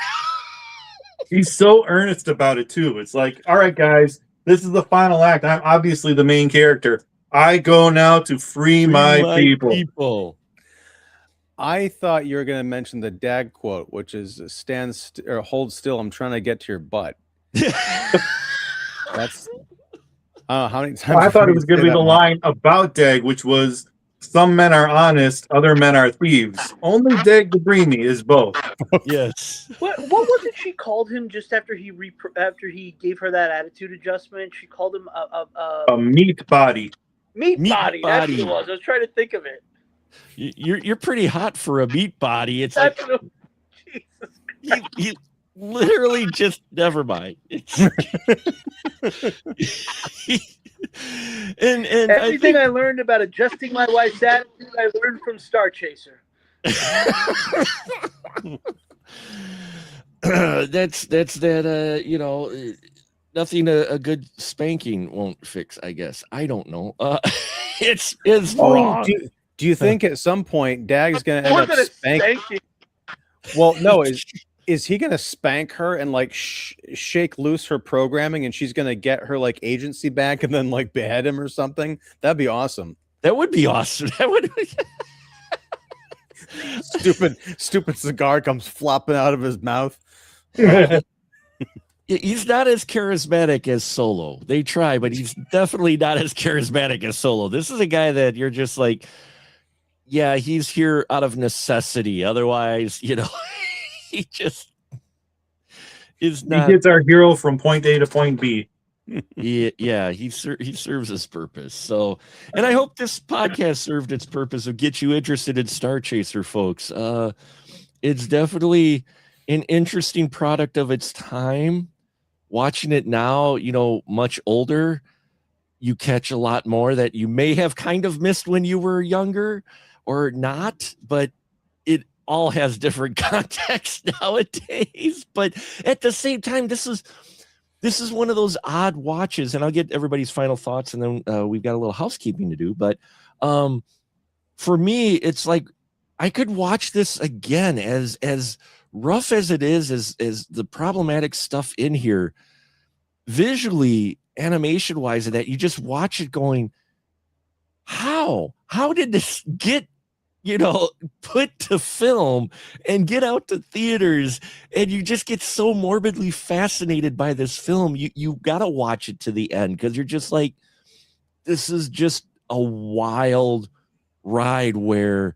D: He's so earnest about it too. It's like, all right, guys, this is the final act. I'm obviously the main character. I go now to free my people.
C: I thought you were going to mention the Dag quote, which is hold still. I'm trying to get to your butt. That's how many times
D: I thought it was going to be the line about Dag, which was, some men are honest, other men are thieves. Only Dag the Dreamy is both.
A: Yes.
B: What was it she called him just after he gave her that attitude adjustment? She called him
D: a meat body.
B: Meat body. That's what it was. I was trying to think of it.
A: You're pretty hot for a meat body. It's
B: That's
A: like he literally just never mind. And
B: everything I learned about adjusting my wife's attitude, I learned from Starchaser.
A: That's that nothing a good spanking won't fix, I guess. I don't know. It's wrong.
C: Do you think at some point Dag's going to end up spanking? Well, no, is he going to spank her and like shake loose her programming, and she's going to get her like agency back and then like behead him or something? That'd be awesome.
A: That would be awesome. That would be...
C: stupid cigar comes flopping out of his mouth.
A: He's not as charismatic as Solo. They try, but he's definitely not as charismatic as Solo. This is a guy that you're just like, yeah, he's here out of necessity. Otherwise, he just is not.
D: He gets our hero from point A to point B.
A: Yeah, he serves his purpose. So, and I hope this podcast served its purpose of get you interested in Starchaser, folks. It's definitely an interesting product of its time. Watching it now, much older, you catch a lot more that you may have kind of missed when you were younger or not, but it all has different context nowadays. But at the same time, this is one of those odd watches, and I'll get everybody's final thoughts, and then we've got a little housekeeping to do. But for me, it's like I could watch this again, as rough as it is, as the problematic stuff in here, visually, animation wise, and that you just watch it going, how did this get put to film and get out to theaters? And you just get so morbidly fascinated by this film. You gotta watch it to the end, because you're just like, this is just a wild ride where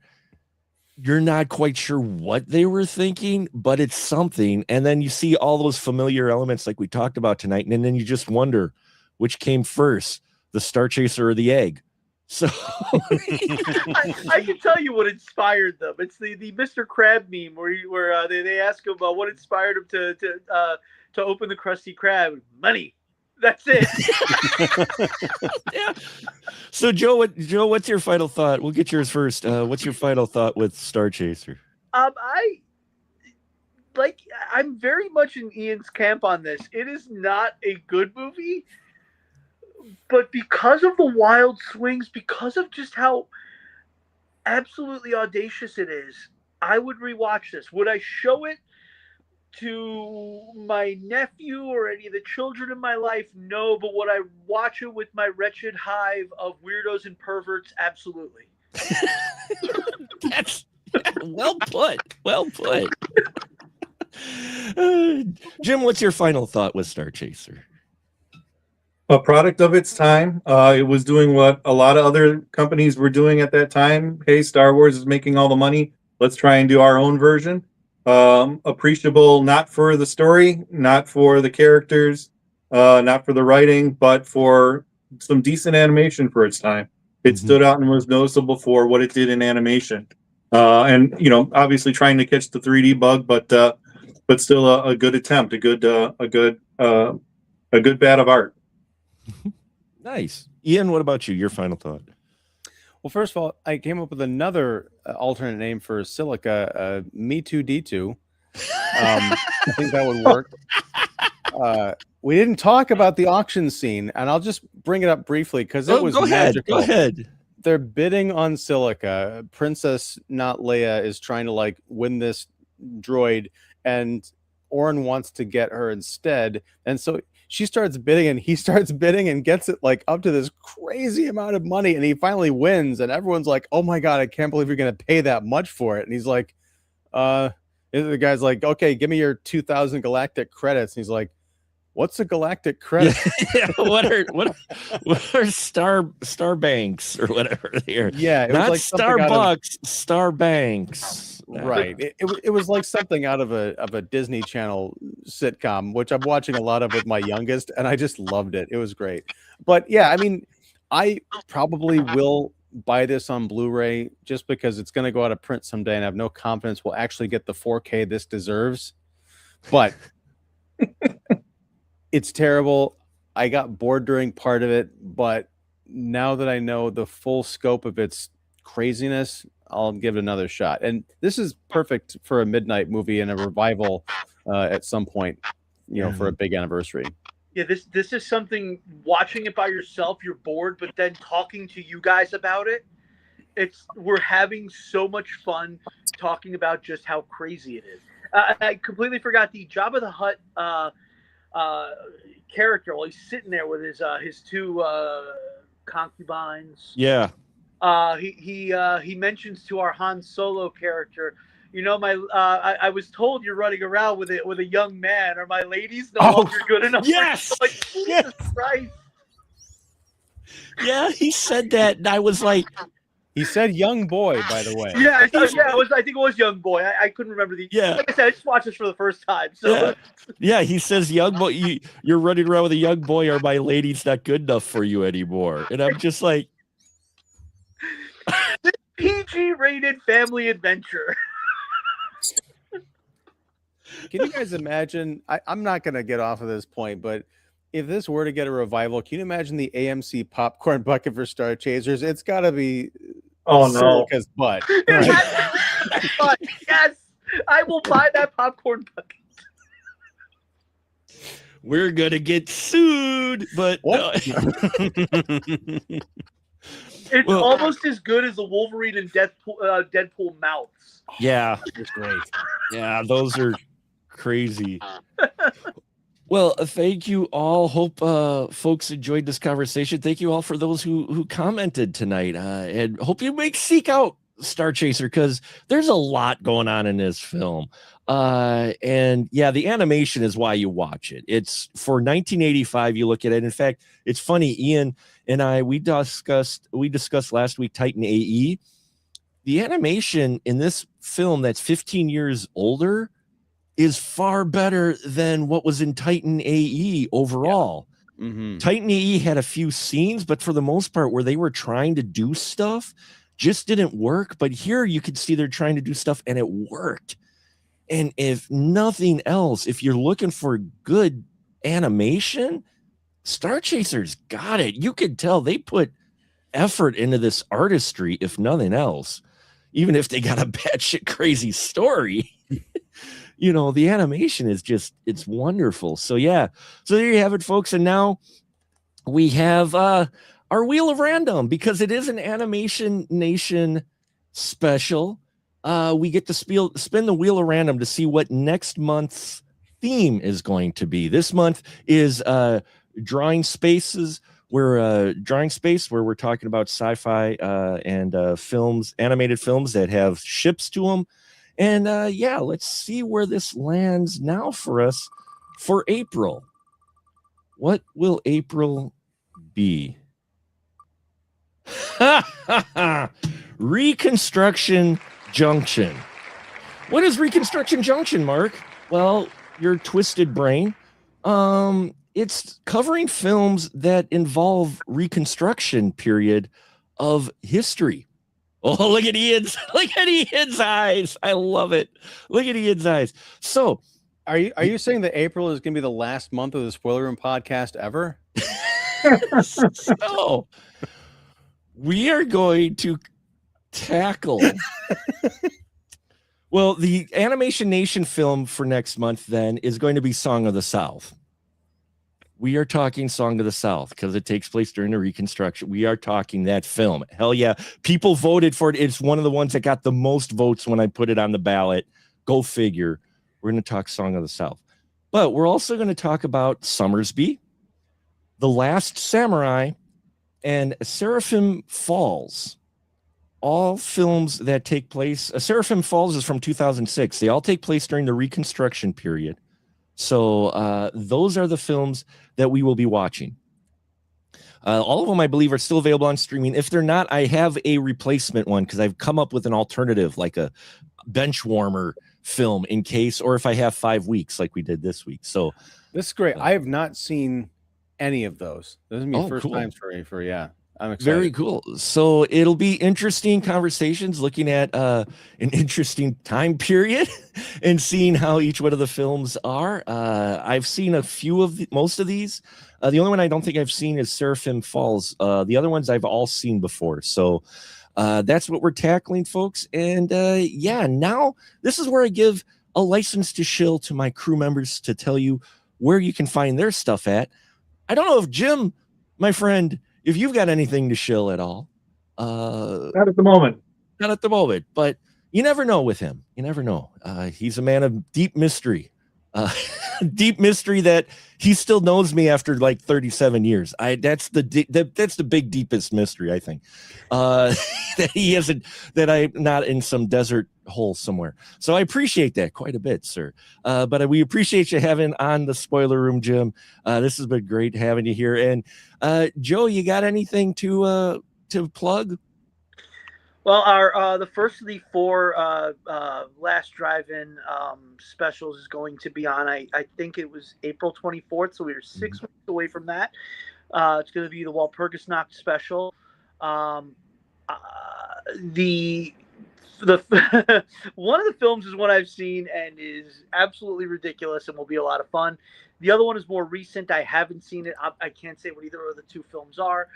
A: you're not quite sure what they were thinking, but it's something. And then you see all those familiar elements like we talked about tonight, and then you just wonder which came first, the Starchaser or the egg. So
B: I can tell you what inspired them. It's the Mr. Krab meme where they ask him what inspired him to open the Krusty Krab. Money. That's it.
A: yeah. So Joe, what's your final thought? We'll get yours first. What's your final thought with Starchaser?
B: I'm very much in Ian's camp on this. It is not a good movie, but because of the wild swings, because of just how absolutely audacious it is, I would rewatch this. Would I show it to my nephew or any of the children in my life? No, but would I watch it with my wretched hive of weirdos and perverts? Absolutely.
A: That's well put. Well put. Jim, what's your final thought with Starchaser?
D: A product of its time. It was doing what a lot of other companies were doing at that time. Hey, Star Wars is making all the money. Let's try and do our own version. Appreciable, not for the story, not for the characters, not for the writing, but for some decent animation for its time. It stood out and was noticeable for what it did in animation. And obviously trying to catch the 3D bug, but still a good attempt, a good bat of art.
A: Nice. Ian, what about you? Your final thought?
C: Well, first of all, I came up with another alternate name for Silica, Me Too D2. I think that would work. We didn't talk about the auction scene, and I'll just bring it up briefly because it was magical.
A: Go ahead.
C: They're bidding on Silica. Princess, not Leia, is trying to win this droid, and Orin wants to get her instead. And so she starts bidding and he starts bidding and gets it up to this crazy amount of money, and he finally wins, and everyone's like, oh my God, I can't believe you're going to pay that much for it. And he's like, the guy's like, okay, give me your 2,000 galactic credits. And he's like, what's a galactic credit?
A: Yeah, what are star banks or whatever they are?
C: Yeah, it
A: not
C: was
A: Starbucks, Star Banks.
C: Right. It was like something out of a Disney Channel sitcom, which I'm watching a lot of with my youngest, and I just loved it. It was great. But yeah, I mean, I probably will buy this on Blu-ray just because it's going to go out of print someday, and I have no confidence we'll actually get the 4K this deserves. But it's terrible. I got bored during part of it, but now that I know the full scope of its craziness, I'll give it another shot. And this is perfect for a midnight movie and a revival at some point, for a big anniversary.
B: Yeah, this is something, watching it by yourself, you're bored, but then talking to you guys about it, we're having so much fun talking about just how crazy it is. I completely forgot the Jabba the Hutt character while he's sitting there with his two concubines.
A: Yeah.
B: He mentions to our Han Solo character, I was told you're running around with a young man, or my lady's no longer good enough.
A: Yes.
B: Jesus Christ.
A: Yeah, he said that, and I was like,
C: he said "young boy," by the way.
B: Yeah, I think it was young boy. I couldn't remember the.
A: Yeah.
B: Like I said, I just watched this for the first time. So
A: yeah, he says, "Young boy, you're running around with a young boy, or my lady's not good enough for you anymore." And I'm just like,
B: PG-rated family adventure.
C: Can you guys imagine? I'm not going to get off of this point, but if this were to get a revival, can you imagine the AMC popcorn bucket for Starchasers? It's got to be Silica's butt. Right?
B: But yes, I will buy that popcorn bucket.
A: We're gonna get sued, but
B: It's almost as good as the Wolverine and Deadpool mouths.
A: Yeah,
C: it's great.
A: Yeah, those are crazy. Well, thank you all. Hope folks enjoyed this conversation. Thank you all for those who commented tonight, and hope you seek out Starchaser, because there's a lot going on in this film. And yeah, the animation is why you watch it. It's for 1985. You look at it. In fact, it's funny. Ian and we discussed last week Titan AE. The animation in this film that's 15 years older is far better than what was in Titan AE overall.
C: Mm-hmm.
A: Titan AE had a few scenes, but for the most part, where they were trying to do stuff, just didn't work. But here you could see they're trying to do stuff, and it worked. And if nothing else, if you're looking for good animation, Starchaser's got it. You could tell they put effort into this artistry, if nothing else, even if they got a batshit crazy story. You know, the animation is just, it's wonderful. So yeah, so there you have it, folks. And now we have our Wheel of Random, because it is an Animation Nation special. We get to spin the Wheel of Random to see what next month's theme is going to be. This month is Drawing Spaces. We're Drawing Space, where we're talking about sci-fi and films, animated films that have ships to them. And yeah, let's see where this lands now for us for April. What will April be? Reconstruction Junction. What is Reconstruction Junction, Mark? Well, your twisted brain. It's covering films that involve Reconstruction period of history. Oh, look at Ian's eyes. I love it. Look at Ian's eyes. So
C: Are you saying that April is going to be the last month of the Spoiler Room podcast ever?
A: so we are going to tackle well, the Animation Nation film for next month then is going to be Song of the South. We are talking Song of the South because it takes place during the Reconstruction. We are talking that film. Hell yeah. People voted for it. It's one of the ones that got the most votes when I put it on the ballot. Go figure. We're going to talk Song of the South. But we're also going to talk about Summersby, The Last Samurai, and Seraphim Falls. All films that take place. Seraphim Falls is from 2006. They all take place during the Reconstruction period. So those are the films that we will be watching. All of them, I believe, are still available on streaming. If they're not, I have a replacement one because I've come up with an alternative, like a bench warmer film in case, or if I have 5 weeks like we did this week. So
C: this is great. I have not seen any of those. This is going to be first
A: cool.
C: times for me. Yeah, I'm excited.
A: Very cool. So it'll be interesting conversations looking at an interesting time period and seeing how each one of the films are. I've seen a few of most of these. The only one I don't think I've seen is Seraphim Falls. The other ones I've all seen before. So that's what we're tackling, folks. And yeah, now this is where I give a license to shill to my crew members to tell you where you can find their stuff at. I don't know if Jim, my friend, if you've got anything to shill at all.
D: Not at the moment.
A: Not at the moment, but you never know with him. You never know. He's a man of deep mystery. Deep mystery that he still knows me after like 37 years. That's the big deepest mystery, I think. That he isn't, that I'm not in some desert hole somewhere. So I appreciate that quite a bit, sir. But we appreciate you having on the Spoiler Room, Jim. This has been great having you here. And Joe, you got anything to plug?
B: Well, our the first of the 4 last drive-in specials is going to be on. I think it was April 24th, so we were 6 weeks away from that. It's going to be the Walpurgis Nacht special. The one of the films is one I've seen and is absolutely ridiculous and will be a lot of fun. The other one is more recent. I haven't seen it. I can't say what either of the 2 films are.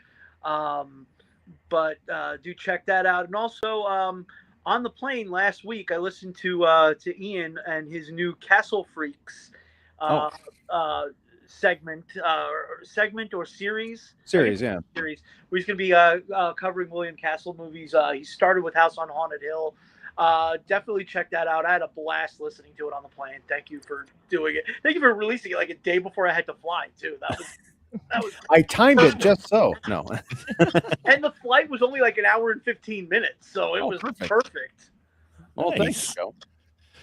B: But do check that out. And also on the plane last week, I listened to Ian and his new Castle Freaks segment or series.
C: Series.
B: Where he's going to be covering William Castle movies. He started with House on Haunted Hill. Definitely check that out. I had a blast listening to it on the plane. Thank you for doing it. Thank you for releasing it like a day before I had to fly too. That was
C: I timed it just so. No.
B: And the flight was only like an hour and 15 minutes, so it was perfect.
C: Well,
A: Nice.
C: thanks, Joe.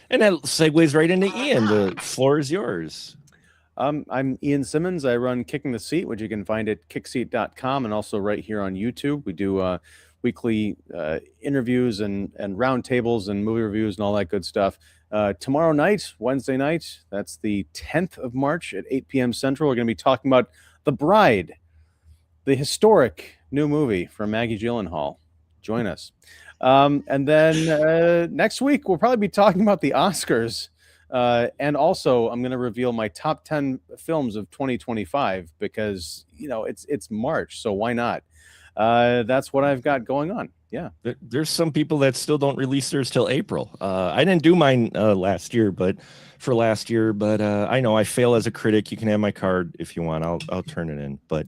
A: And that segues right into Ian. The floor is yours.
C: I'm Ian Simmons. I run Kicking the Seat, which you can find at kickseat.com and also right here on YouTube. We do weekly interviews and roundtables and movie reviews and all that good stuff. Tomorrow night, Wednesday night, that's the 10th of March at 8 p.m. Central. We're going to be talking about The Bride, the historic new movie from Maggie Gyllenhaal. Join us. And then next week, we'll probably be talking about the Oscars. And also, I'm going to reveal my top 10 films of 2025 because, it's March. So why not? That's what I've got going on. Yeah.
A: There's some people that still don't release theirs till April. I didn't do mine last year, but I know I fail as a critic. You can have my card if you want. I'll turn it in. But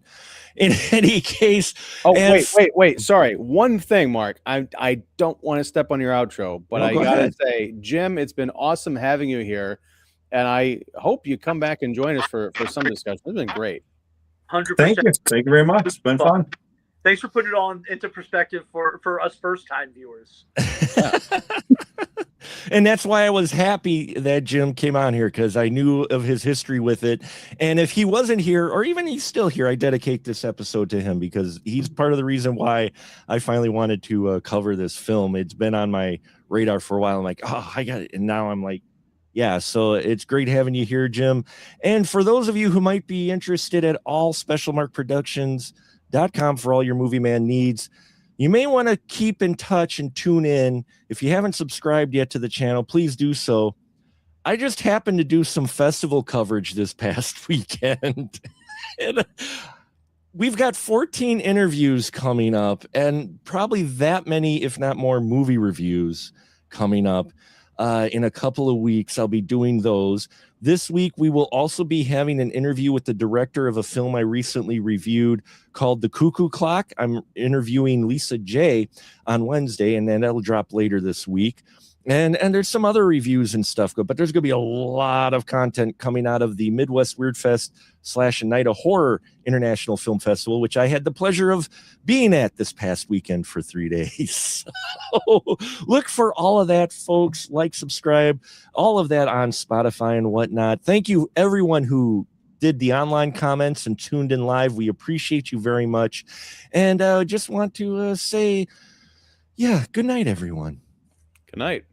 A: in any case,
C: wait. Sorry. One thing, Mark. I don't want to step on your outro, but I gotta say, Jim, it's been awesome having you here, and I hope you come back and join us for some discussion. It's been great.
B: 100%.
D: Thank you very much. It's been fun.
B: Thanks for putting it all into perspective for us first-time viewers.
A: And that's why I was happy that Jim came on here, because I knew of his history with it. And if he wasn't here, or even he's still here, I dedicate this episode to him because he's part of the reason why I finally wanted to cover this film. It's been on my radar for a while. I'm like, oh, I got it. And now I'm like, yeah, so it's great having you here, Jim. And for those of you who might be interested at all, specialmarkproductions.com for all your movie man needs. You may want to keep in touch and tune in. If you haven't subscribed yet to the channel, please do so. I just happened to do some festival coverage this past weekend. And we've got 14 interviews coming up and probably that many, if not more, movie reviews coming up. In a couple of weeks, I'll be doing those. This week, we will also be having an interview with the director of a film I recently reviewed called The Cuckoo Clock. I'm interviewing Lisa J on Wednesday, and then that'll drop later this week. And there's some other reviews and stuff, but there's going to be a lot of content coming out of the Midwest Weird Fest / A Night of Horror International Film Festival, which I had the pleasure of being at this past weekend for 3 days. So look for all of that, folks. Like, subscribe, all of that on Spotify and whatnot. Thank you, everyone who did the online comments and tuned in live. We appreciate you very much. And just want to say, good night, everyone.
C: Good night.